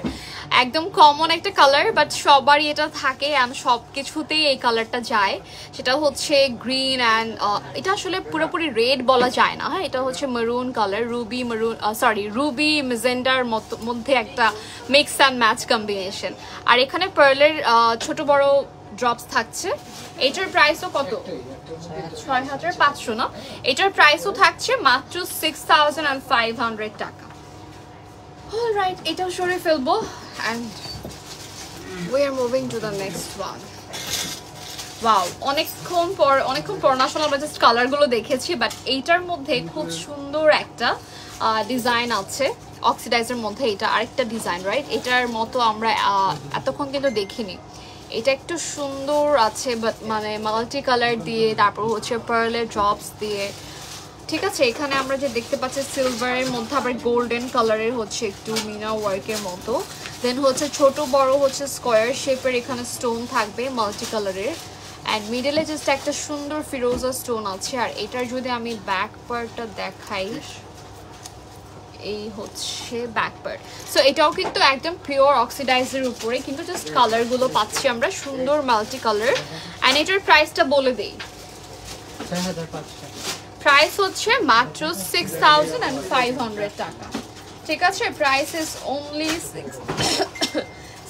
একদম কমন একটা কালার, বাট সবারই এটা থাকে অ্যান্ড সব কিছুতেই এই কালারটা যায়। সেটা হচ্ছে গ্রিন অ্যান্ড এটা আসলে পুরোপুরি রেড বলা যায় না। হ্যাঁ, এটা হচ্ছে maroon colour, ruby maroon, ruby মেজেন্ডার মধ্যে একটা মিক্স অ্যান্ড ম্যাচ কম্বিনেশন। আর এখানে পার্লের ছোট বড় ড্রপস থাকছে। এটার প্রাইসও কত? 6500 না? এটার প্রাইসও থাকছে মাত্র 6500 টাকা। অলরাইট, এটাও সরে ফেলবো and we are moving to the next one. Wow, অনেকক্ষণ পর না আসলে আমরা জাস্ট কালারগুলো দেখেছি, বাট এইটার মধ্যে খুব সুন্দর একটা ডিজাইন আছে অক্সিডাইজের মধ্যে। এটা আরেকটা ডিজাইন, রাইট? এটার মতো আমরা এতক্ষণ কিন্তু দেখিনি। এটা একটু সুন্দর আছে, বাট মানে মাল্টি কালার দিয়ে, তারপর হচ্ছে পার্লের ড্রপস দিয়ে। ঠিক আছে, এখানে আমরা যে দেখতে পাচ্ছি সিলভারের মধ্যে আবার গোল্ডেন কালারের হচ্ছে একটু মিনা ওয়ার্কের মতো। দেন হচ্ছে ছোট বড় হচ্ছে স্কোয়ার শেপের এখানে স্টোন থাকবে মাল্টি কালারের, অ্যান্ড মিডলে জাস্ট একটা সুন্দর ফিরোজা স্টোন আছে। আর এটার যদি আমি ব্যাক পার্টটা দেখাই, এই হচ্ছে ব্যাক পার্ট। সো এটাও কিন্তু একদম পিওর অক্সিডাইজের উপরে, কিন্তু জাস্ট কালারগুলো পাচ্ছি আমরা সুন্দর মাল্টি কালার। অ্যান্ড এটার প্রাইসটা বলে দেই, 6500 প্রাইস হচ্ছে মাত্র 6500 টাকা। ঠিক আছে, প্রাইস ইজ অনলি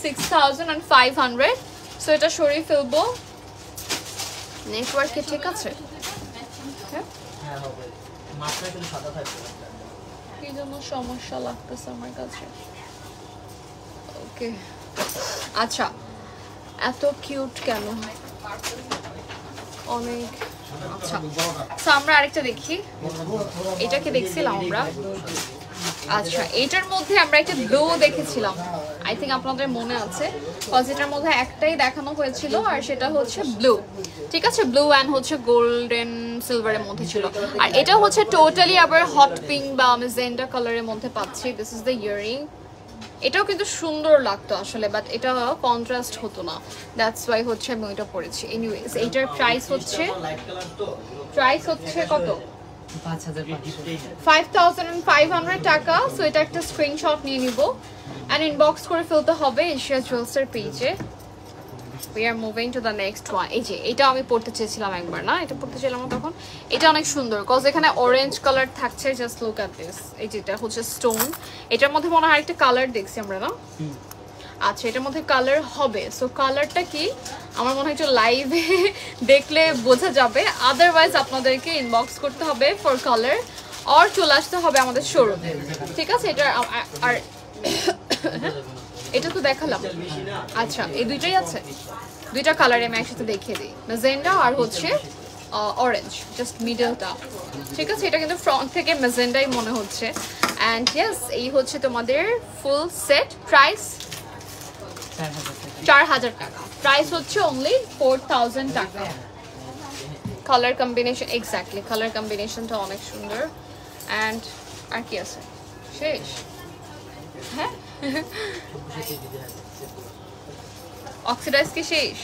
6500। সো এটা সরিয়ে ফেলবো নেটওয়ার্কে। ঠিক আছে, হ্যাঁ হবে, মাত্র কিন্তু সাদা থাকবে। কি জন্য সমস্যা লাগতেছে আমার কাছে? ওকে, আচ্ছা, এত কিউট কেন? অনেক আচ্ছা। সো আমরা আরেকটা দেখি, এটাকে দেখছিলাম আমরা। আচ্ছা, এটার মধ্যে আমরা একটা ব্লু দেখেছিলাম, আই থিঙ্ক আপনাদের মনে আছে, কজ এটার মধ্যে একটাই দেখানো হয়েছিল আর সেটা হচ্ছে ব্লু। ঠিক আছে, ব্লু অ্যান্ড হচ্ছে গোল্ডেন সিলভারের মধ্যে ছিল। আর এটা হচ্ছে টোটালি আবার হট পিঙ্ক বা মেজেন্ডা কালারের মধ্যে পাচ্ছি। This is the earring. এটাও কিন্তু সুন্দর লাগতো আসলে, বাট এটা কন্ট্রাস্ট হতো না, দ্যাটস ওয়াই হচ্ছে আমি ওইটা পরেছি। এনিওয়েজ, এইটার প্রাইস হচ্ছে কত? 5500 টাকা। সো এটা একটা স্ক্রিনশট নিয়ে নিব অ্যান্ড ইনবক্স করে ফেলতে হবে এশিয়া জুয়েলসের পেজে। We are moving to the next one. এই যে এটা আমি পড়তে চেয়েছিলাম একবার, না এটা পড়তে চাইলাম তখন। এটা অনেক সুন্দর, কজ এখানে অরেঞ্জ কালার থাকছে। Just look at this. এই যেটা হচ্ছে স্টোন, এটার মধ্যে মনে হয় একটা কালার দেখছি আমরা, না? আচ্ছা, এটার মধ্যে কালার হবে। সো কালারটা কি আমার মনে হয় একটু লাইভে দেখলে বোঝা যাবে, আদারওয়াইজ আপনাদেরকে ইনবক্স করতে হবে ফর কালার, আর চলে আসতে হবে আমাদের শোরুমে। ঠিক আছে, এটা আর এটা তো দেখালাম। আচ্ছা, এই দুইটাই আছে, দুইটা কালারে আমি একসাথে দেখিয়ে দিই, মেজেন্ডা আর হচ্ছে অরেঞ্জ, জাস্ট মিডলটা। ঠিক আছে, এটা কিন্তু ফ্রন্ট থেকে মেজেন্ডাই মনে হচ্ছে। অ্যান্ড ইয়েস, এই হচ্ছে তোমাদের ফুল সেট। প্রাইস 4000 টাকা। প্রাইস হচ্ছে অনলি 4000 টাকা। কালার কম্বিনেশন, এক্স্যাক্টলি কালার কম্বিনেশনটা অনেক সুন্দর। অ্যান্ড আর কি আছে? শেষ? হ্যাঁ, অক্সিডাইজ কি শেষ?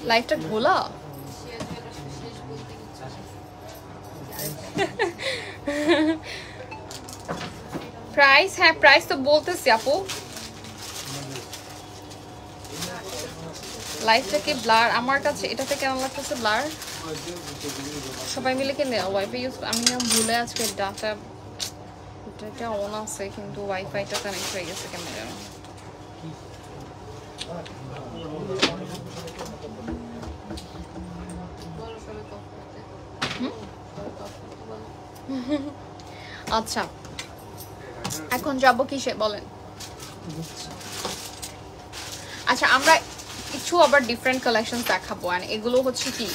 লাইফটা ঘোলা। প্রাইস, হ্যাঁ প্রাইস তো বলতেছি আপু। লাইফটা কি ব্লার? আমার কাছে এটাতে কেমন লাগতেছে ব্লার? সবাই মিলে কি ওয়াইফাই ইউজ, আমি ভুলে আজকে ডাটা এটা অন আছে কিন্তু ওয়াইফাইটা কানেক্ট হয়ে গেছে কেমন যেন। আচ্ছা, এখন যাবো কিসে বলেন? আচ্ছা আমরা কিছু আবার ডিফারেন্ট কালেকশন দেখাবো এন্ড এগুলো হচ্ছে কি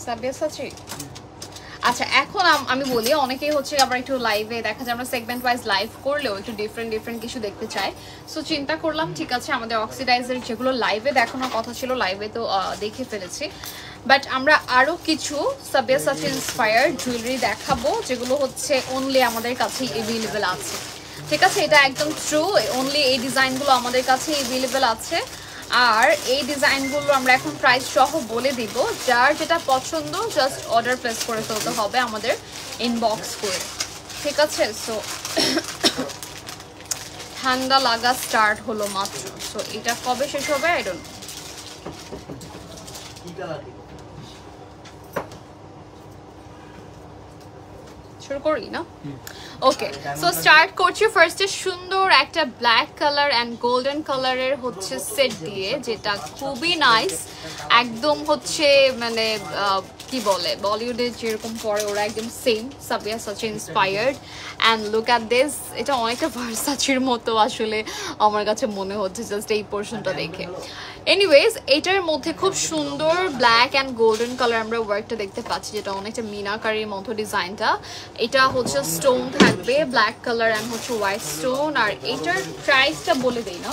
সাবিয়াসাচি। আচ্ছা এখন আমি বলি অনেকেই হচ্ছে আবার একটু লাইভে দেখা যায় আমরা সেগমেন্ট ওয়াইজ লাইভ করলেও একটু ডিফারেন্ট কিছু দেখতে চাই। সো চিন্তা করলাম ঠিক আছে আমাদের অক্সিডাইজার যেগুলো লাইভে দেখানোর কথা ছিল লাইভে তো দেখে ফেলেছি, বাট আমরা আরও কিছু সাবিয়াসাচি ইন্সপায়ার্ড জুয়েলারি দেখাবো যেগুলো হচ্ছে অনলি আমাদের কাছেই অ্যাভেলেবেল আছে। ঠিক আছে, এটা একদম ট্রু, অনলি এই ডিজাইনগুলো আমাদের কাছে অ্যাভেলেবেল আছে। আর এই ডিজাইনগুলো আমরা এখন প্রাইস সহ বলে দিব, যার যেটা পছন্দ জাস্ট অর্ডার প্লেস করে ফেলতে হবে আমাদের ইনবক্স করে। ঠিক আছে, সো ঠান্ডা লাগা স্টার্ট হলো মাত্র। সো এটা কবে শেষ হবে আই ডোন্ট নো। শুরু করি না? ওকে, সো স্টার্ট করছি ফার্স্টে সুন্দর একটা ব্ল্যাক কালার অ্যান্ড গোল্ডেন কালারের হচ্ছে সেট দিয়ে, যেটা খুবই নাইস, একদম হচ্ছে মানে কি বলে বলিউডে যেরকম পরে ওরা একদম same Sabyasachi inspired. And look at this, এটা অনেকটা ভার্সাচির মতো আসলে আমার কাছে মনে হচ্ছে জাস্ট এই পোর্শনটা দেখে। এনিওয়েজ এটার মধ্যে খুব সুন্দর ব্ল্যাক অ্যান্ড গোল্ডেন কালার আমরা ওয়ার্কটা দেখতে পাচ্ছি, যেটা অনেকটা মিনাকারির মতো ডিজাইনটা। এটা হচ্ছে স্টোন থাকবে ব্ল্যাক কালার অ্যান্ড হচ্ছে হোয়াইট স্টোন। আর এটার প্রাইসটা বলে দিই না,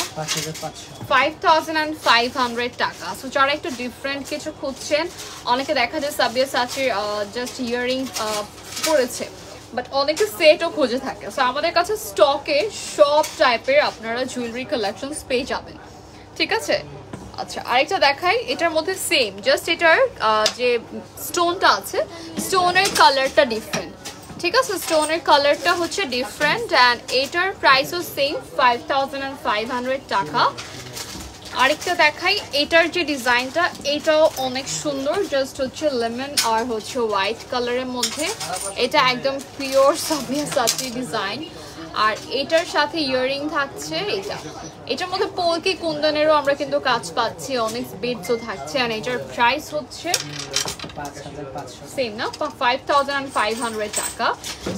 5500 টাকা। সো যারা একটু ডিফারেন্ট কিছু খুঁজছেন, অনেকে দেখা যায় সাবিয়াসাচির জাস্ট ইয়ারিং পড়েছে, বাট অনেকে সেটও খুঁজে থাকে। সো আমাদের কাছে স্টকে সব টাইপের আপনারা জুয়েলারি কালেকশনস পেয়ে যাবেন। ঠিক আছে, আচ্ছা আরেকটা দেখাই, এটার মধ্যে সেম, জাস্ট এটার যে স্টোনটা আছে স্টোনের কালারটা ডিফারেন্ট। ঠিক আছে, স্টোনের কালারটা হচ্ছে ডিফারেন্ট অ্যান্ড এটার প্রাইসও সেম 5500 টাকা। আরেকটা দেখাই, এটার যে ডিজাইনটা এটাও অনেক সুন্দর, জাস্ট হচ্ছে লেমন আর হচ্ছে হোয়াইট কালারের মধ্যে। এটা একদম পিওর সাবিয়াসাচি ডিজাইন। আর এটার সাথে ইয়ারিং থাকছে এটার মধ্যে পোলকি কুন্দনেরও আমরা কিন্তু কাজ পাচ্ছি, অনেক বিটসও থাকছে। আর এটার প্রাইস হচ্ছে সেম না, 5500 টাকা।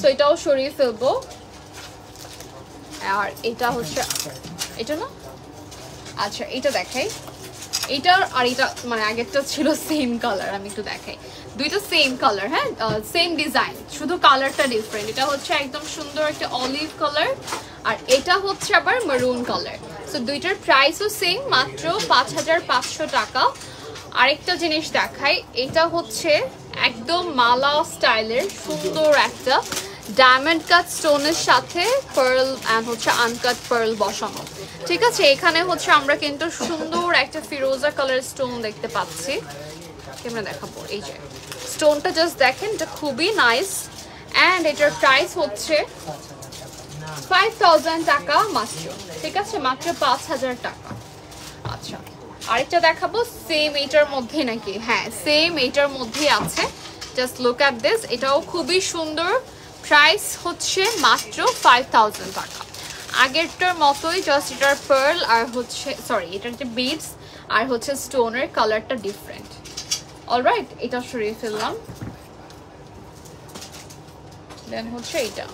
সো এটাও সরিয়ে ফেলবো। আর এটা হচ্ছে এটা না, আচ্ছা এটা দেখাই, এটার আর এটা মানে আগেরটা ছিল সেম কালার, আমি একটু দেখাই, দুইটা সেম কালার, হ্যাঁ সেম ডিজাইন, শুধু কালারটা ডিফারেন্ট। এটা হচ্ছে একদম সুন্দর একটা অলিভ কালার আর এটা হচ্ছে আবার মেরুন কালার। সো দুইটার প্রাইসও সেম, মাত্র 5500 টাকা। আরেকটা জিনিস দেখাই, এটা হচ্ছে একদম মালা স্টাইলের সুন্দর একটা ডায়মন্ড কাট স্টোনের সাথে পার্ল অ্যান্ড হচ্ছে আনকাট পার্ল বসানো। ঠিক আছে, এখানে হচ্ছে আমরা কিন্তু সুন্দর একটা ফিরোজা কালার স্টোন দেখতে পাচ্ছি। কেমন দেখাবো, এই যে স্টোনটা জাস্ট দেখেন, এটা খুবই নাইস। অ্যান্ড এটার প্রাইস হচ্ছে 5000 টাকা মাত্র। ঠিক আছে, মাত্র 5000 টাকা। আচ্ছা আরেকটা দেখাবো সেম এইটার মধ্যে নাকি, হ্যাঁ সেম এইটার মধ্যেই আছে, জাস্ট লুক অ্যাট দিস, এটাও খুবই সুন্দর। প্রাইস হচ্ছে মাত্র 5000 টাকা। আগেরটার মতোই, জাস্ট এটার পার্ল আর হচ্ছে সরি এটার যে বিডস আর হচ্ছে স্টোনের কালারটা ডিফারেন্ট। অলরাইট, এটা সরিয়ে ফেললাম। দেন হচ্ছে এটা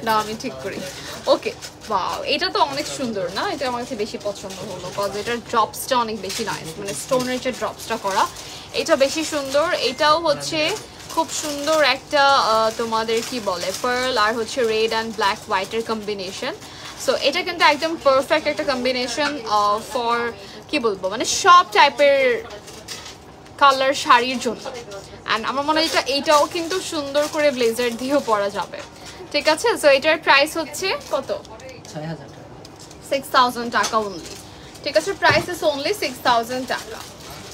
না আমি ঠিক করি। ওকে, ওয়াও এটা তো অনেক সুন্দর না, এটা আমার কাছে বেশি পছন্দ হলো, কজ এটার ড্রপসটা অনেক বেশি নাইস, মানে স্টোনের যে ড্রপসটা করা এটা বেশি সুন্দর। এটাও হচ্ছে খুব সুন্দর একটা তোমাদের কি বলে পার্ল আর হচ্ছে রেড অ্যান্ড ব্ল্যাক হোয়াইটের কম্বিনেশন। সো এটা কিন্তু একদম পারফেক্ট একটা কম্বিনেশন ফর কি বলবো মানে সব টাইপের কালার শাড়ির জন্য। অ্যান্ড আমার মনে হয় এইটাও কিন্তু সুন্দর করে ব্লেজার দিয়েও পরা যাবে। ঠিক আছে, সো এটার প্রাইস হচ্ছে কত, 6000 টাকা অনলি। ঠিক আছে, প্রাইস ইজ অনলি 6000 টাকা।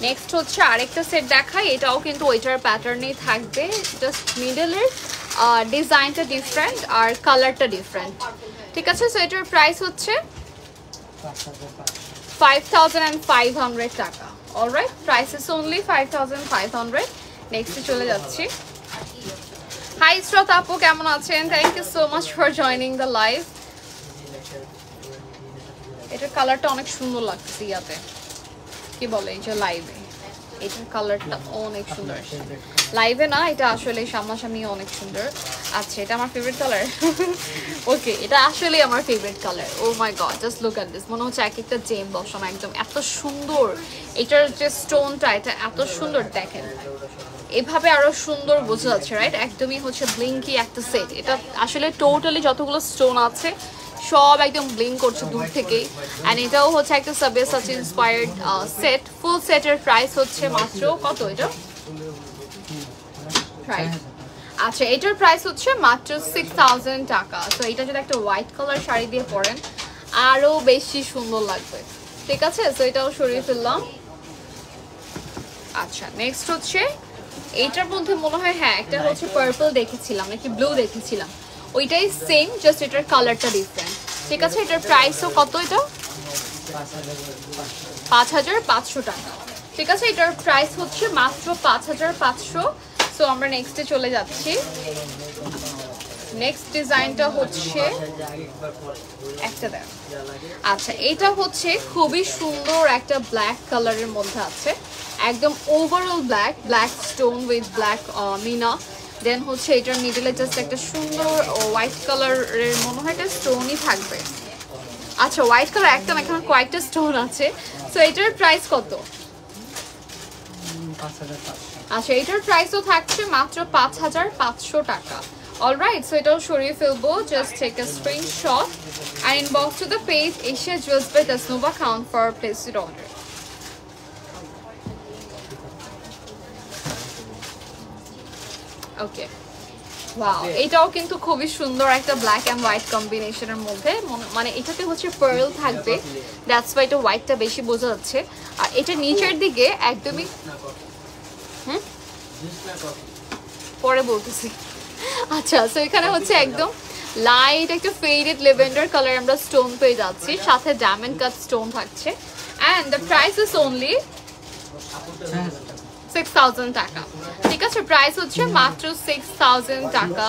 নেক্সট হচ্ছে আরেকটা সেট দেখাই, এটাও কিন্তু ওইটার প্যাটার্নেই থাকবে, জাস্ট মিডলের ডিজাইনটা ডিফারেন্ট আর কালারটা ডিফারেন্ট। ঠিক আছে, সো এটার প্রাইস হচ্ছে 5500 টাকা। Alright, price is only 5500। নেক্সটে চলে যাচ্ছি। হাই শ্রোতা আপু, কেমন আছেন? Thank you so much for joining the live. এটার কালারটা অনেক সুন্দর লাগছে ইয়াতে, কি বলে এই যে লাইভে, এটার কালারটা অনেক সুন্দর। লাইভে না, এটা আসলে সামনাসামনি অনেক সুন্দর। আচ্ছা এটা আমার ফেভারিট কালার। ওকে, এটা আসলে আমার favourite colour. Oh my god, just look at this, মনে হচ্ছে এক একটা জেম বসানো, একদম এত সুন্দর। এটার যে স্টোনটা, এটা এত সুন্দর, দেখেন এভাবে আরো সুন্দর বোঝা যাচ্ছে, রাইট? একদমই হচ্ছে ব্লিঙ্কি একটা সেট। এটা আসলে টোটালি যতগুলো স্টোন আছে সব একদম ব্লিঙ্ক করছে দূর থেকেই। অ্যান্ড এটাও হচ্ছে একটা সাবয়াসাচি ইন্সপায়ার্ড সেট। ফুল সেটের প্রাইস হচ্ছে মাত্র কত এটা? আচ্ছা এটার প্রাইস হচ্ছে মাত্র 6000 টাকা। তো এটা যদি একটা হোয়াইট কালার শাড়ি দিয়ে পরেন আরো বেশি সুন্দর লাগবে, ঠিক আছে? তো এটাও সরিয়ে ফেললাম। আচ্ছা নেক্সট হচ্ছে এইটার মধ্যে মনে হয় হ্যাঁ একটা হচ্ছে পার্পল দেখেছিলাম নাকি ব্লু দেখেছিলাম, ওইটাই সেম, জাস্ট এটার কালারটা ডিফারেন্ট, ঠিক আছে? এটার প্রাইসও কত? এটা 5500 টাকা, ঠিক আছে? এটার প্রাইস হচ্ছে মাত্র 5500। সো আমরা নেক্সটে চলে যাচ্ছি। নেক্সট ডিজাইনটা হচ্ছে একটা দেখ। আচ্ছা এটা হচ্ছে খুবই সুন্দর একটা ব্ল্যাক কালারের মধ্যে আছে, একদম overall black, black stone with black meena. Then হচ্ছে এটার মিডলে জাস্ট একটা সুন্দর হোয়াইট কালারের, মনে হয় এটা স্টোনই থাকবে। আচ্ছা হোয়াইট কালার একদম, এখানে কয়েকটা স্টোন আছে। সো এটার প্রাইস কত? আচ্ছা এটার প্রাইসও থাকছে মাত্র 5500 টাকা। অলরাইট, সো এটাও সরিয়ে ফেলবো। Just take a screenshot and inbox to the page Asia Jewels by Tasnova account for placed order. Okay wow, এটাও কিন্তু খুবই সুন্দর একটা ব্ল্যাক এন্ড হোয়াইট কম্বিনেশনের মধ্যে, মানে এটাতে হচ্ছে পার্ল থাকবে, দ্যাটস ওয়াই এটা হোয়াইটটা বেশি বোঝা যাচ্ছে। আর এটা নিচের দিকে একদমই পরে বলতেছি। আচ্ছা সো এখানে হচ্ছে একদম লাইট একটা ফেডেড লেভেন্ডার কালার আমরা স্টোন পেয়ে যাচ্ছি, সাথে ডায়মন্ড কাট স্টোন থাকছে। And the price is only 6000 টাকা, ঠিক আছে? প্রাইস হচ্ছে মাত্র 6000 টাকা।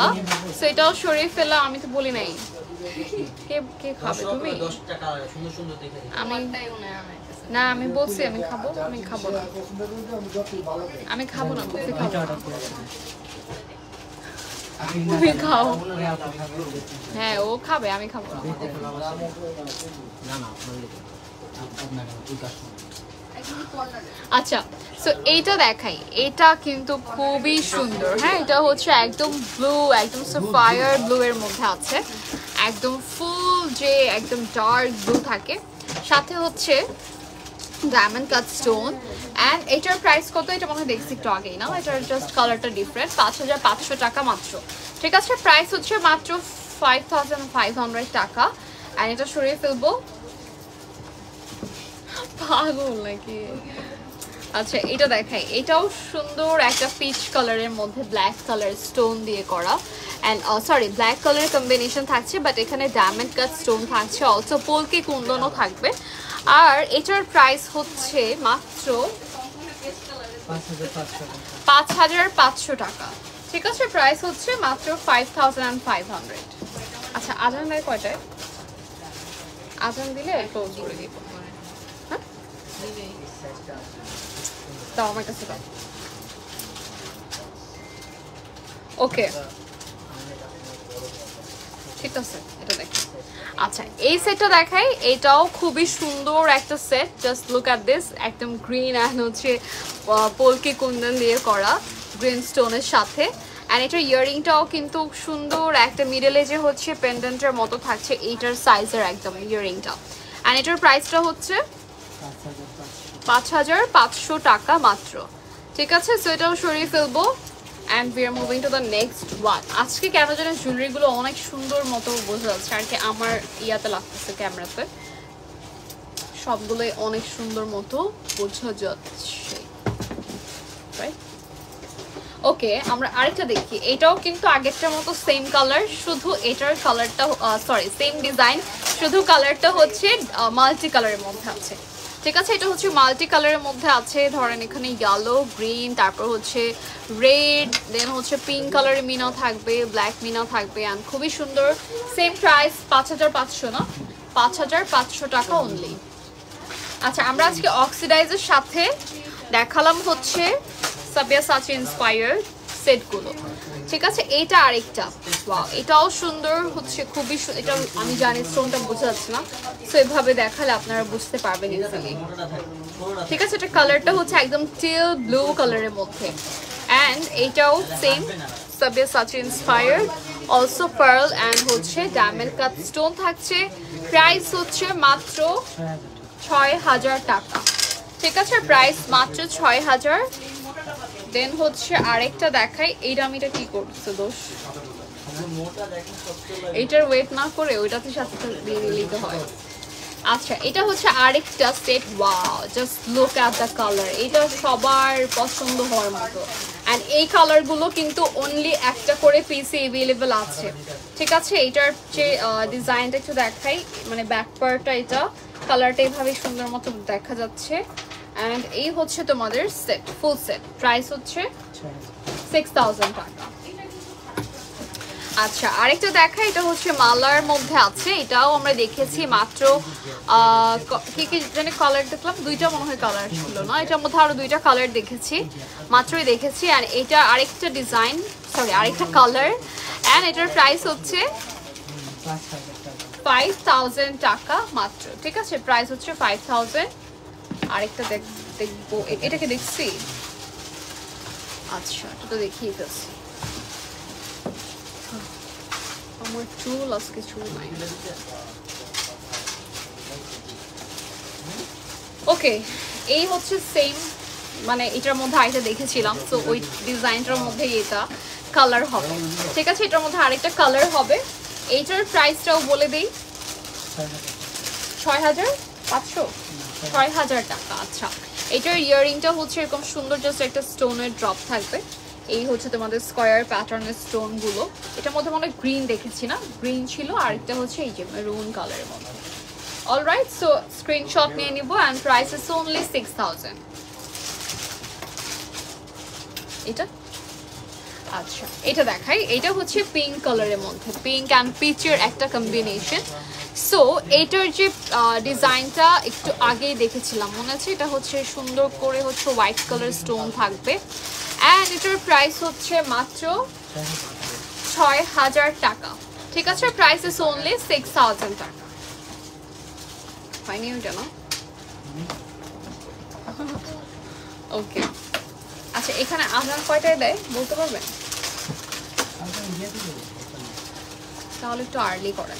সো এটাও সরিয়ে ফেলা, আমি তো বলি নাই। কে কে খাবে? তুমি? আমি না, আমি বলছি আমি খাবো, আমি খাবো না, আমি খাবো না, বলছি খাবো না। তুমি খাও। হ্যাঁ ও খাবে, আমি খাবো না। আচ্ছা সো এইটা দেখাই, এটা কিন্তু খুবই সুন্দর। হ্যাঁ এটা হচ্ছে একদম ব্লু, একদম সাফায়ার ব্লু এর মধ্যে আছে, একদম ফুল যে একদম ডার্ক ব্লু থাকে, সাথে হচ্ছে ডায়মন্ড কাট স্টোন। অ্যান্ড এটার প্রাইস কত? এটা মনে হয় দেখছি একটু আগেই না, এটার জাস্ট কালারটা ডিফারেন্ট। 5500 টাকা মাত্র, ঠিক আছে? প্রাইস হচ্ছে মাত্র 5500 টাকা। অ্যান্ড এটা সরিয়ে ফেলবো, পাগল নাকি? আচ্ছা এটা দেখাই, এটাও সুন্দর একটা পিচ কালারের মধ্যে ব্ল্যাক কালার স্টোন দিয়ে করা, and sorry black colour combination থাকছে, বাট এখানে ডায়মন্ড কাট স্টোন থাকছে, অলসো পোলকি কুন্দনও থাকবে। আর এটার প্রাইস হচ্ছে মাত্র 5500 টাকা, ঠিক আছে? প্রাইস হচ্ছে মাত্র 5500। আচ্ছা আজান দেয় কয়টায়? আজান দিলে ক্লোজ করে দিব। হ্যাঁ দাও আমার কাছে দাও। ওকে ঠিক আছে, এটা দেখ। আচ্ছা এই সেটটা দেখাই, এটাও খুবই সুন্দর একটা set. Just look at this, একদম গ্রিন অ্যান্ড হচ্ছে পোলকি কুন্দন দিয়ে করা, গ্রিন স্টোনের সাথে। অ্যান্ড এটার ইয়ারিংটাও কিন্তু সুন্দর, একটা মিডলে যে হচ্ছে পেন্ডেন্টের মতো থাকছে, এইটার সাইজের একদম ইয়ারিংটা। অ্যান্ড এটার প্রাইসটা হচ্ছে 5500 টাকা মাত্র, ঠিক আছে? সো এটাও সরিয়ে ফেলবো। And we are moving to the next one. আজকে কেন যেন জুয়েলারিগুলো অনেক সুন্দর মতো বোঝা যাচ্ছে আর কি, আমার ইয়াতে লাগতেছে, ক্যামেরাতে সবগুলোই অনেক সুন্দর মতো বোঝা যাচ্ছে, রাইট? ওকে আমরা আরেকটা দেখি, এটাও কিন্তু আগেরটার মতো সেম কালার, শুধু এটার কালারটা সরি সেম ডিজাইন, শুধু কালারটা হচ্ছে মাল্টি কালারের মধ্যে আছে, ঠিক আছে? এটা হচ্ছে মাল্টি কালারের মধ্যে আছে, ধরেন এখানে ইয়েলো, গ্রিন, তারপর হচ্ছে রেড, দেন হচ্ছে পিঙ্ক কালারের মিনা থাকবে, ব্ল্যাক মিনা থাকবে, অ্যান্ড খুবই সুন্দর। সেম প্রাইস 5500 না, 5500 টাকা অনলি। আচ্ছা আমরা আজকে অক্সিডাইজের সাথে দেখালাম হচ্ছে সাবিয়াসাচি ইন্সপায়ার্ড সেটগুলো, ঠিক আছে। এটা আরেকটা, ওয়াও এটাও সুন্দর হচ্ছে, খুবই এটা আমি জানি স্টোনটা বোঝা যাচ্ছে না, সো এভাবে দেখালে আপনারা বুঝতে পারবেন ইজিলি, ঠিক আছে। এটা কালারটা হচ্ছে একদম টিল ব্লু কালারের মধ্যে, অ্যান্ড এইটাও same Sabyasachi inspired, also pearl and হচ্ছে ডায়মন্ড কাট স্টোন থাকছে। প্রাইস হচ্ছে মাত্র ৬,০০০ টাকা, ঠিক আছে। প্রাইস মাত্র ৬,০০০। দেন হচ্ছে আরেকটা দেখাই, এই ডামিটা কি করছে দোষ, এইটার ওয়েট না করে ওইটাতে সাথে দিয়ে নিতে হয়। আচ্ছা, এটা হচ্ছে আরেকটা set, wow just look at the colour, এটা সবার পছন্দ হওয়ার মতো। অ্যান্ড এই কালারগুলো কিন্তু অনলি একটা করে পিসে অ্যাভেলেবল আছে, ঠিক আছে। এটার যে ডিজাইনটা একটু দেখাই, মানে ব্যাক পার্টটা, এটা কালারটা এইভাবে সুন্দর মতো দেখা যাচ্ছে। অ্যান্ড এই হচ্ছে তোমাদের সেট, ফুল সেট, প্রাইস হচ্ছে 6,000 টাকা। আচ্ছা, আরেকটা দেখা, এটা হচ্ছে মালার মধ্যে আছে, এটাও আমরা দেখেছি মাত্র কি কি জানি কালার দেখলাম, দুইটা মনে হয় কালার ছিল না, এটার মধ্যে আরো দুইটা কালার দেখেছি, মাত্রই দেখেছি। আর এটা আরেকটা ডিজাইন, সরি আরেকটা কালার, অ্যান্ড এটার প্রাইস হচ্ছে 5,000 টাকা মাত্র, ঠিক আছে। প্রাইস হচ্ছে 5,000। আরেকটা দেখবো, এটাকে দেখছি, আচ্ছা এটা তো দেখিয়ে ফেলছি, আমার চুল আজকে চুল নাই। ওকে, এই হচ্ছে সেম, মানে এটার মধ্যে আরেকটা দেখেছিলাম, তো ওই ডিজাইনটার মধ্যে এটা কালার হবে, ঠিক আছে। এটার মধ্যে আরেকটা কালার হবে। এইটার প্রাইসটাও বলে দেই, 6,500, 6,000 টাকা। আচ্ছা, এটার ইয়াররিংটা হচ্ছে এরকম সুন্দর, জাস্ট একটা স্টোনের ড্রপ থাকবে। এই হচ্ছে তোমাদের স্কয়ার প্যাটার্নের স্টোনগুলো, এটার মধ্যে মনে হয় গ্রিন দেখেছি না, গ্রিন ছিল, আর একটা হচ্ছে এই যে মেরুন কালারের মধ্যে। অলরাইট, সো স্ক্রিনশট নিয়ে নিব, অ্যান্ড প্রাইস ইজ অনলি 6,000। এটা আচ্ছা, এটা দেখাই, এটা হচ্ছে পিঙ্ক কালারের মধ্যে, পিঙ্ক অ্যান্ড পিচের একটা কম্বিনেশন। সো এটার যে ডিজাইনটা একটু আগেই দেখেছিলাম মনে আছে, এটা হচ্ছে সুন্দর করে হচ্ছে হোয়াইট কালার স্টোন থাকবে, অ্যান্ড এটার প্রাইস হচ্ছে মাত্র 6,000 টাকা, ঠিক আছে। প্রাইস ইজ অনলি 6,000 টাকা। হয়নি ওইটা না, ওকে। আচ্ছা, এখানে আজান কয়টায় দেয় বলতে পারবেন? তাহলে একটু আর্লি করেন।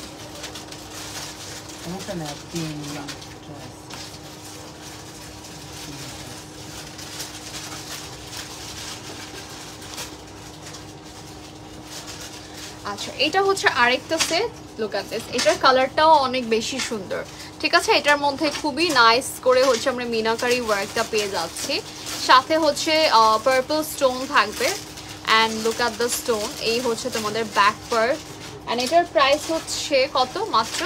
আচ্ছা, এটা হচ্ছে আরেকটা সেট, লুক এট দিস, এটার কালারটাও অনেক বেশি সুন্দর, ঠিক আছে। এটার মধ্যে খুবই নাইস করে হচ্ছে আমরা মিনাকারি ওয়ার্কটা পেয়ে যাচ্ছি, সাথে হচ্ছে পার্পল স্টোন থাকবে, and look at the stone. এই হচ্ছে তোমাদের ব্যাক পার্ট, অ্যান্ড এটার প্রাইস হচ্ছে কত, মাত্র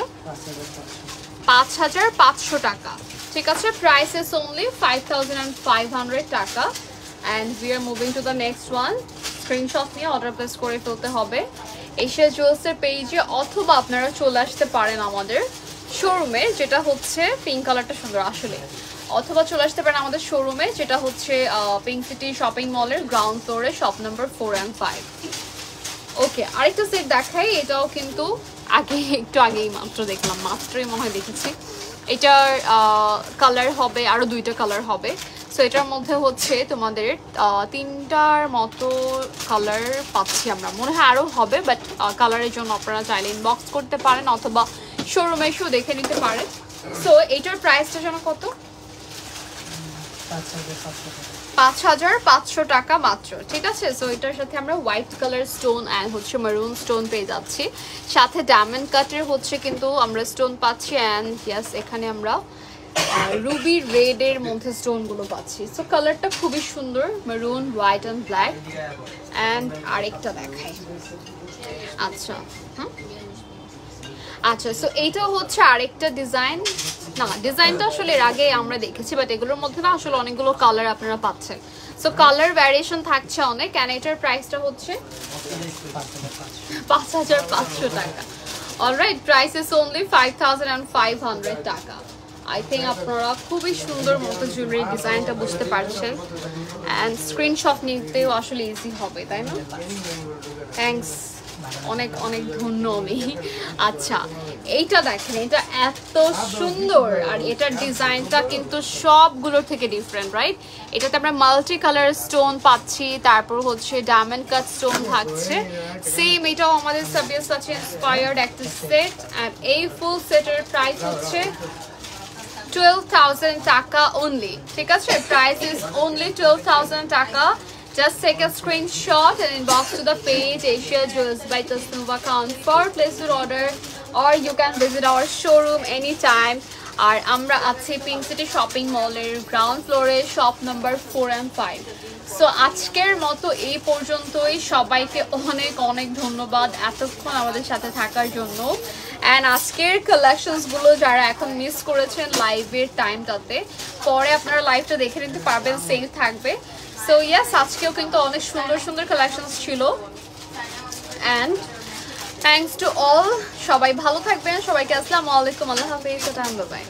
5,500 টাকা, ঠিক আছে। প্রাইস ইজ অনলি 5,500 টাকা। And we are moving to the next one. Screenshot নিয়ে অর্ডার প্লেস করে ফেলতে হবে এশিয়া জুয়েলসের পেজে, অথবা আপনারা চলে আসতে পারেন আমাদের শোরুমে, যেটা হচ্ছে পিঙ্ক কালারটা সুন্দর আসলে, অথবা চলে আসতে পারেন আমাদের শোরুমে, যেটা হচ্ছে পিঙ্ক সিটি শপিং মলের গ্রাউন্ড ফ্লোরে, শপ নাম্বার 4 and 5। ওকে, আরেকটা সেট দেখাই, এটাও কিন্তু একটু আগেই মাত্র দেখলাম, মাত্রই মনে হয় দেখেছি। এটার কালার হবে, আরও দুইটা কালার হবে। সো এটার মধ্যে হচ্ছে তোমাদের 3টার মতো কালার পাচ্ছি আমরা, মনে হয় আরও হবে, বাট কালারের জন্য আপনারা চাইলে ইনবক্স করতে পারেন, অথবা শোরুমে এসেও দেখে নিতে পারেন। সো এটার প্রাইসটা যেন কত, 5,500 টাকা মাত্র, ঠিক আছে। সো এটার সাথে আমরা হোয়াইট কালার স্টোন অ্যান্ড হচ্ছে মেরুন স্টোন পেয়ে যাচ্ছি, সাথে ডায়মন্ড কাটের হচ্ছে কিন্তু আমরা স্টোন পাচ্ছি, অ্যান্ড ইয়াস এখানে আমরা রুবি রেডের মধ্যে স্টোনগুলো পাচ্ছি। সো কালারটা খুবই সুন্দর, maroon, white and black. And আরেকটা দেখাই, আচ্ছা আচ্ছা, সো এইটা হচ্ছে আরেকটা ডিজাইন, না ডিজাইনটা আসলে এর আগে আমরা দেখেছি, বাট এগুলোর মধ্যে না আসলে অনেকগুলো কালার আপনারা পাচ্ছেন। সো কালার ভ্যারিয়েশন থাকছে অনেক, অ্যান্ড এটার প্রাইসটা হচ্ছে 5,500 টাকা। অলরাইট, প্রাইস ইজ অনলি 5,500 টাকা। আই থিঙ্ক আপনারা খুবই সুন্দর মতো জুয়েলারি ডিজাইনটা বুঝতে পারছেন অ্যান্ড স্ক্রিনশট নিতেও আসলে ইজি হবে, তাই না? থ্যাঙ্কস, অনেক অনেক ধন্য আমি। আচ্ছা, এইটা দেখেন, এটা এত সুন্দর আর এটার ডিজাইনটা কিন্তু সবগুলোর থেকে ডিফারেন্ট, রাইট? এটাতে আমরা মাল্টি কালার স্টোন পাচ্ছি, তারপর হচ্ছে ডায়মন্ড কাট স্টোন থাকছে। সেম এটাও আমাদের সাবিয়াসাচি ইন্সপায়ার্ড একটা সেট, অ্যান্ড এই ফুল সেটের প্রাইস হচ্ছে 12,000 টাকা only. ঠিক আছে, price is only 12,000 টাকা. Just take a screenshot and inbox to the page Asia Jewels by Tasnuba account for place your order, or you can visit our showroom anytime. আর আমরা আছি pink city shopping মলের ground ফ্লোরে, shop number 4 and 5. So আজকের মতো এই পর্যন্তই। সবাইকে অনেক অনেক ধন্যবাদ এতক্ষণ আমাদের সাথে থাকার জন্য। অ্যান্ড আজকের কালেকশনসগুলো যারা এখন মিস করেছেন লাইভের টাইমটাতে, পরে আপনারা লাইভটা দেখে নিতে পারবেন, সেভ থাকবে। সো ইয়াস, আজকেও কিন্তু অনেক সুন্দর সুন্দর কালেকশনস ছিল। অ্যান্ড থ্যাংকস টু অল, সবাই ভালো থাকবেন, সবাইকে আসসালামু আলাইকুম, আল্লাহ হাফেজ, বাই বাই।